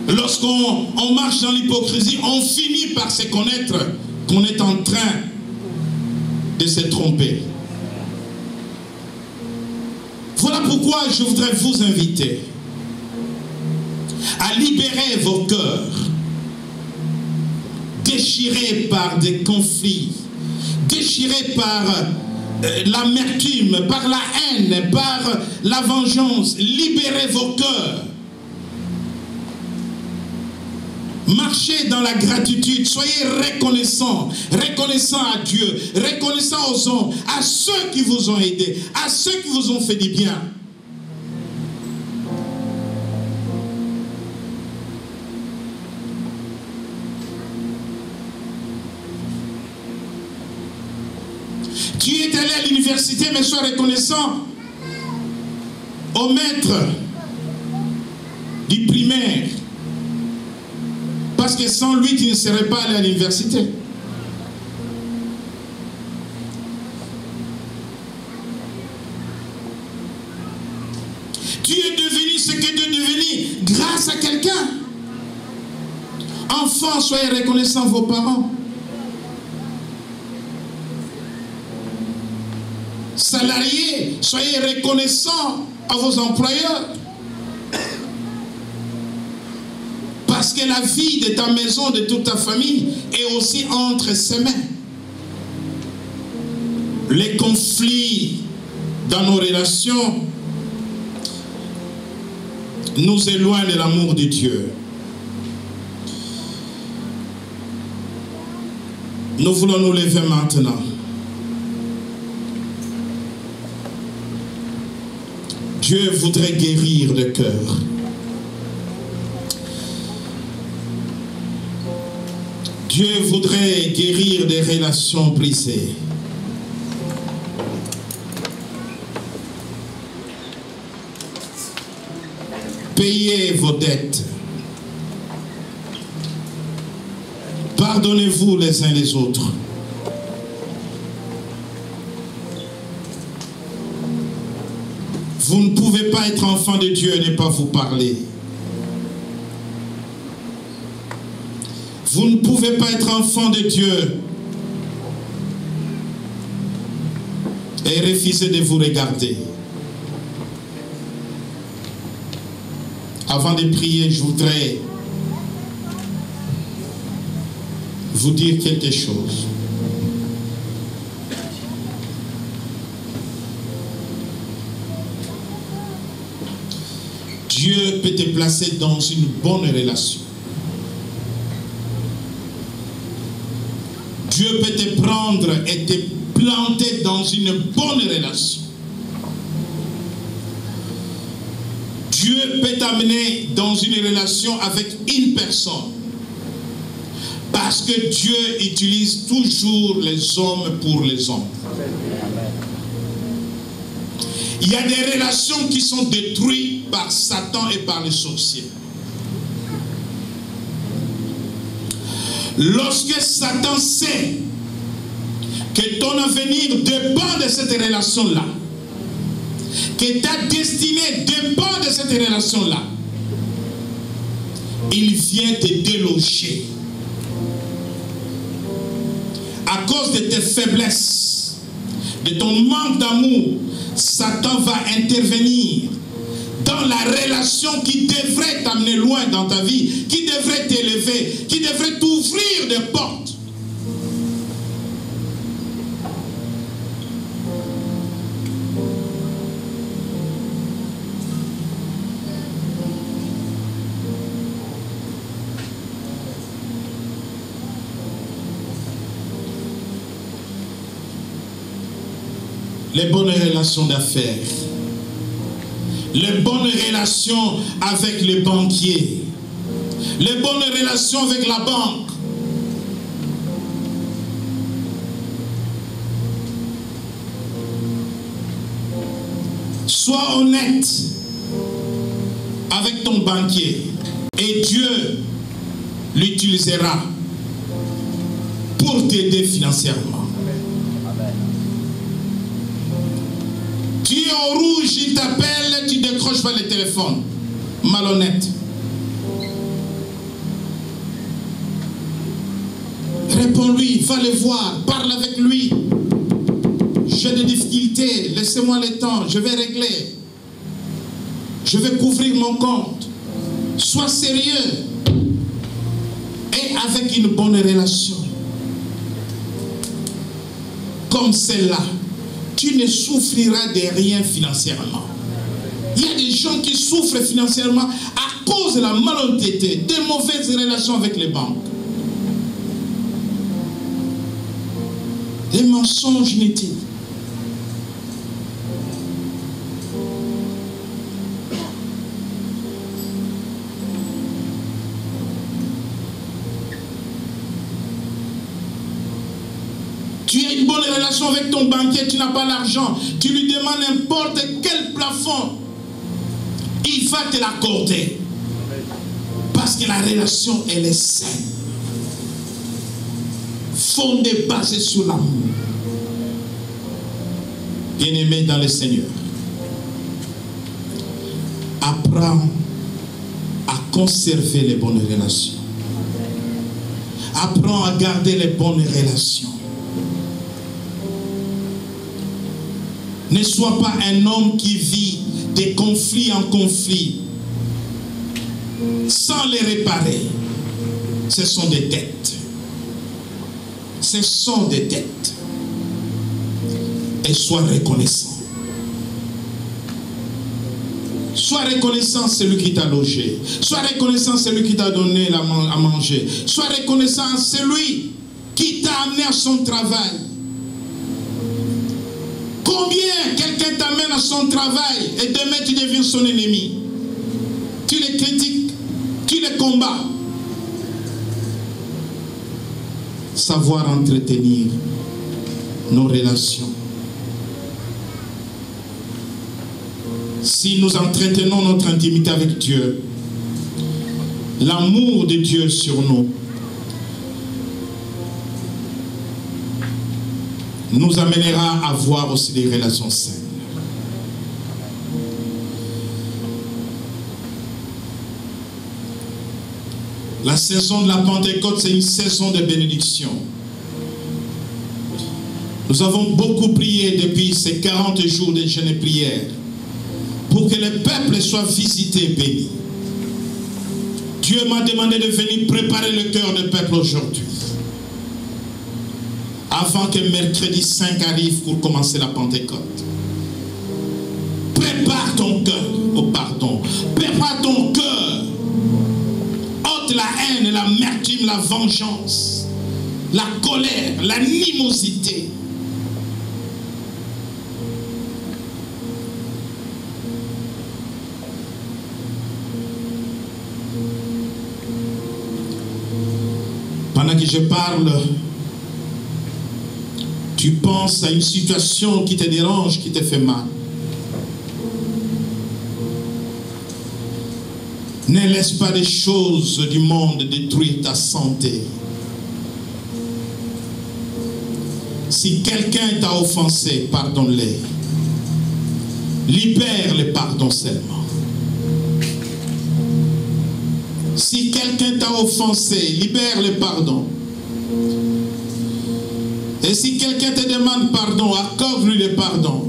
Lorsqu'on marche dans l'hypocrisie, on finit par se connaître qu'on est en train de se tromper. Voilà pourquoi je voudrais vous inviter à libérer vos cœurs, déchirés par des conflits, déchirés par l'amertume, par la haine, par la vengeance. Libérez vos cœurs. Marchez dans la gratitude. Soyez reconnaissants. Reconnaissants à Dieu. Reconnaissants aux hommes. À ceux qui vous ont aidé. À ceux qui vous ont fait du bien. Tu es allé à l'université, mais sois reconnaissant au maître du primaire. Parce que sans lui, tu ne serais pas allé à l'université. Tu es devenu ce que tu es devenu grâce à quelqu'un. Enfants, soyez reconnaissants vos parents. Salariés, soyez reconnaissants à vos employeurs. Parce que la vie de ta maison, de toute ta famille, est aussi entre ses mains. Les conflits dans nos relations nous éloignent de l'amour de Dieu. Nous voulons nous lever maintenant. Dieu voudrait guérir le cœur. Dieu voudrait guérir des relations brisées. Payez vos dettes. Pardonnez-vous les uns les autres. Vous ne pouvez pas être enfant de Dieu et ne pas vous parler. Vous ne pouvez pas être enfant de Dieu et refuser de vous regarder. Avant de prier, je voudrais vous dire quelque chose. Dieu peut te placer dans une bonne relation. Dieu peut te prendre et te planter dans une bonne relation. Dieu peut t'amener dans une relation avec une personne. Parce que Dieu utilise toujours les hommes pour les hommes. Il y a des relations qui sont détruites par Satan et par les sorciers. Lorsque Satan sait que ton avenir dépend de cette relation-là, que ta destinée dépend de cette relation-là, il vient te déloger. À cause de tes faiblesses, de ton manque d'amour, Satan va intervenir dans la relation qui devrait t'amener loin dans ta vie, qui devrait t'élever, qui devrait t'ouvrir des portes. Les bonnes relations d'affaires, les bonnes relations avec les banquiers, les bonnes relations avec la banque. Sois honnête avec ton banquier et Dieu l'utilisera pour t'aider financièrement. Tu es en rouge, il t'appelle, tu décroches pas le téléphone. Malhonnête. Réponds-lui, va le voir, parle avec lui. J'ai des difficultés, laissez-moi le temps, je vais régler. Je vais couvrir mon compte. Sois sérieux. Et avec une bonne relation. Comme celle-là. Tu ne souffriras de rien financièrement. Il y a des gens qui souffrent financièrement à cause de la malhonnêteté, des mauvaises relations avec les banques. Des mensonges inutiles. Tu as une bonne relation avec ton banquier, tu n'as pas l'argent, tu lui demandes n'importe quel plafond, il va te l'accorder. Parce que la relation, elle est saine. Fondée, basée sur l'amour. Bien-aimé dans le Seigneur, apprends à conserver les bonnes relations. Apprends à garder les bonnes relations. Ne sois pas un homme qui vit de conflit en conflit sans les réparer. Ce sont des dettes. Ce sont des dettes. Et sois reconnaissant. Sois reconnaissant celui qui t'a logé. Sois reconnaissant celui qui t'a donné à manger. Sois reconnaissant celui qui t'a amené à son travail. Combien quelqu'un t'amène à son travail et demain tu deviens son ennemi? Tu les critiques, tu les combats. Savoir entretenir nos relations. Si nous entretenons notre intimité avec Dieu, l'amour de Dieu sur nous nous amènera à voir aussi des relations saines. La saison de la Pentecôte, c'est une saison de bénédiction. Nous avons beaucoup prié depuis ces 40 jours de jeûne et prière pour que le peuple soit visité et béni. Dieu m'a demandé de venir préparer le cœur du peuple aujourd'hui. Avant que mercredi 5 arrive pour commencer la Pentecôte. Prépare ton cœur au pardon. Prépare ton cœur. Ôte la haine, l'amertume, la vengeance, la colère, l'animosité. Pendant que je parle, tu penses à une situation qui te dérange, qui te fait mal. Ne laisse pas des choses du monde détruire ta santé. Si quelqu'un t'a offensé, pardonne-les. Libère le pardon seulement. Si quelqu'un t'a offensé, libère le pardon. Et si quelqu'un te demande pardon, accorde-lui le pardon.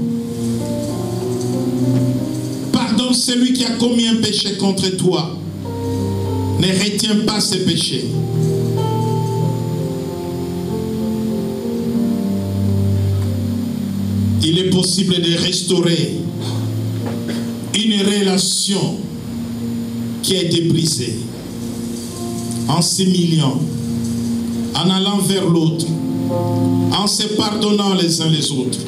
Pardonne celui qui a commis un péché contre toi. Ne retiens pas ses péchés. Il est possible de restaurer une relation qui a été brisée en s'humiliant, en allant vers l'autre, en se pardonnant les uns les autres.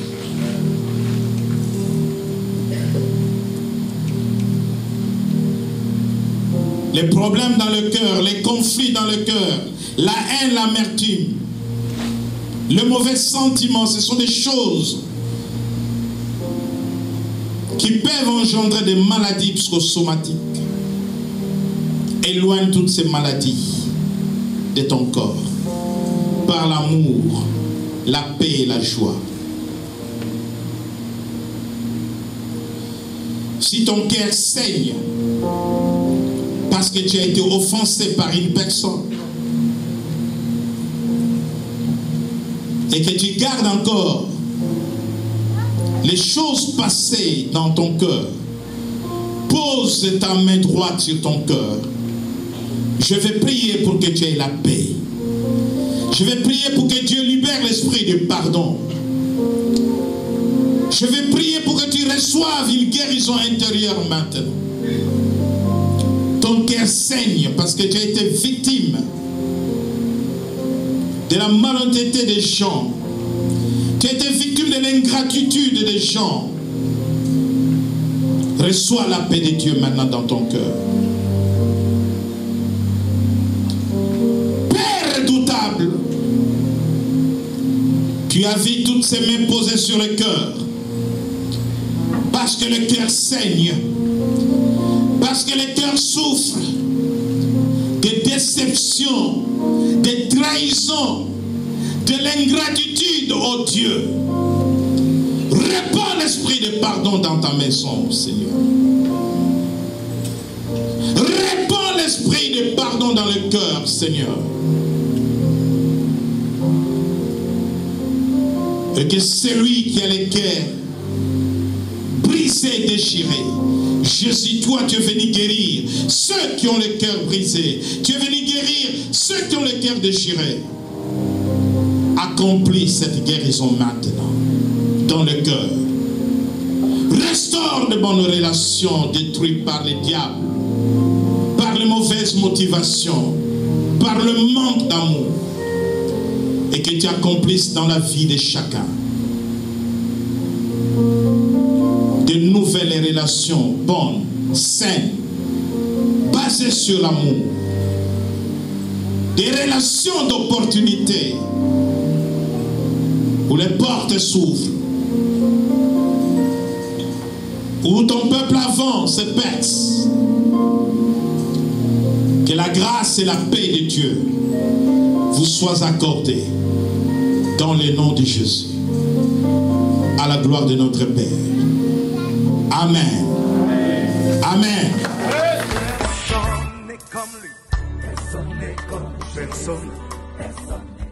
Les problèmes dans le cœur, les conflits dans le cœur, la haine, l'amertume, le mauvais sentiment, ce sont des choses qui peuvent engendrer des maladies psychosomatiques. Éloigne toutes ces maladies de ton corps par l'amour, la paix et la joie. Si ton cœur saigne parce que tu as été offensé par une personne et que tu gardes encore les choses passées dans ton cœur, pose ta main droite sur ton cœur. Je vais prier pour que tu aies la paix. Je vais prier pour que Dieu libère l'esprit de pardon. Je vais prier pour que tu reçoives une guérison intérieure maintenant. Ton cœur saigne parce que tu as été victime de la malhonnêteté des gens. Tu as été victime de l'ingratitude des gens. Reçois la paix de Dieu maintenant dans ton cœur. Père redoutable, tu as vu toutes ces mains posées sur le cœur. Parce que le cœur saigne. Parce que le cœur souffre de déception, de trahison, de l'ingratitude, oh Dieu. Répands l'esprit de pardon dans ta maison, Seigneur. Répands l'esprit de pardon dans le cœur, Seigneur. Et que celui qui a le cœur brisé, déchiré, Jésus, toi, tu es venu guérir ceux qui ont le cœur brisé. Tu es venu guérir ceux qui ont le cœur déchiré. Accomplis cette guérison maintenant dans le cœur. Restaure de bonnes relations détruites par le diable, par les mauvaises motivations, par le manque d'amour, et que tu accomplisses dans la vie de chacun de nouvelles relations bonnes, saines, basées sur l'amour, des relations d'opportunité où les portes s'ouvrent, où ton peuple avance et perce. Que la grâce et la paix de Dieu vous soient accordées dans le nom de Jésus, à la gloire de notre Père. Amen. Amen. Personne n'est comme lui. Personne n'est comme lui. Personne.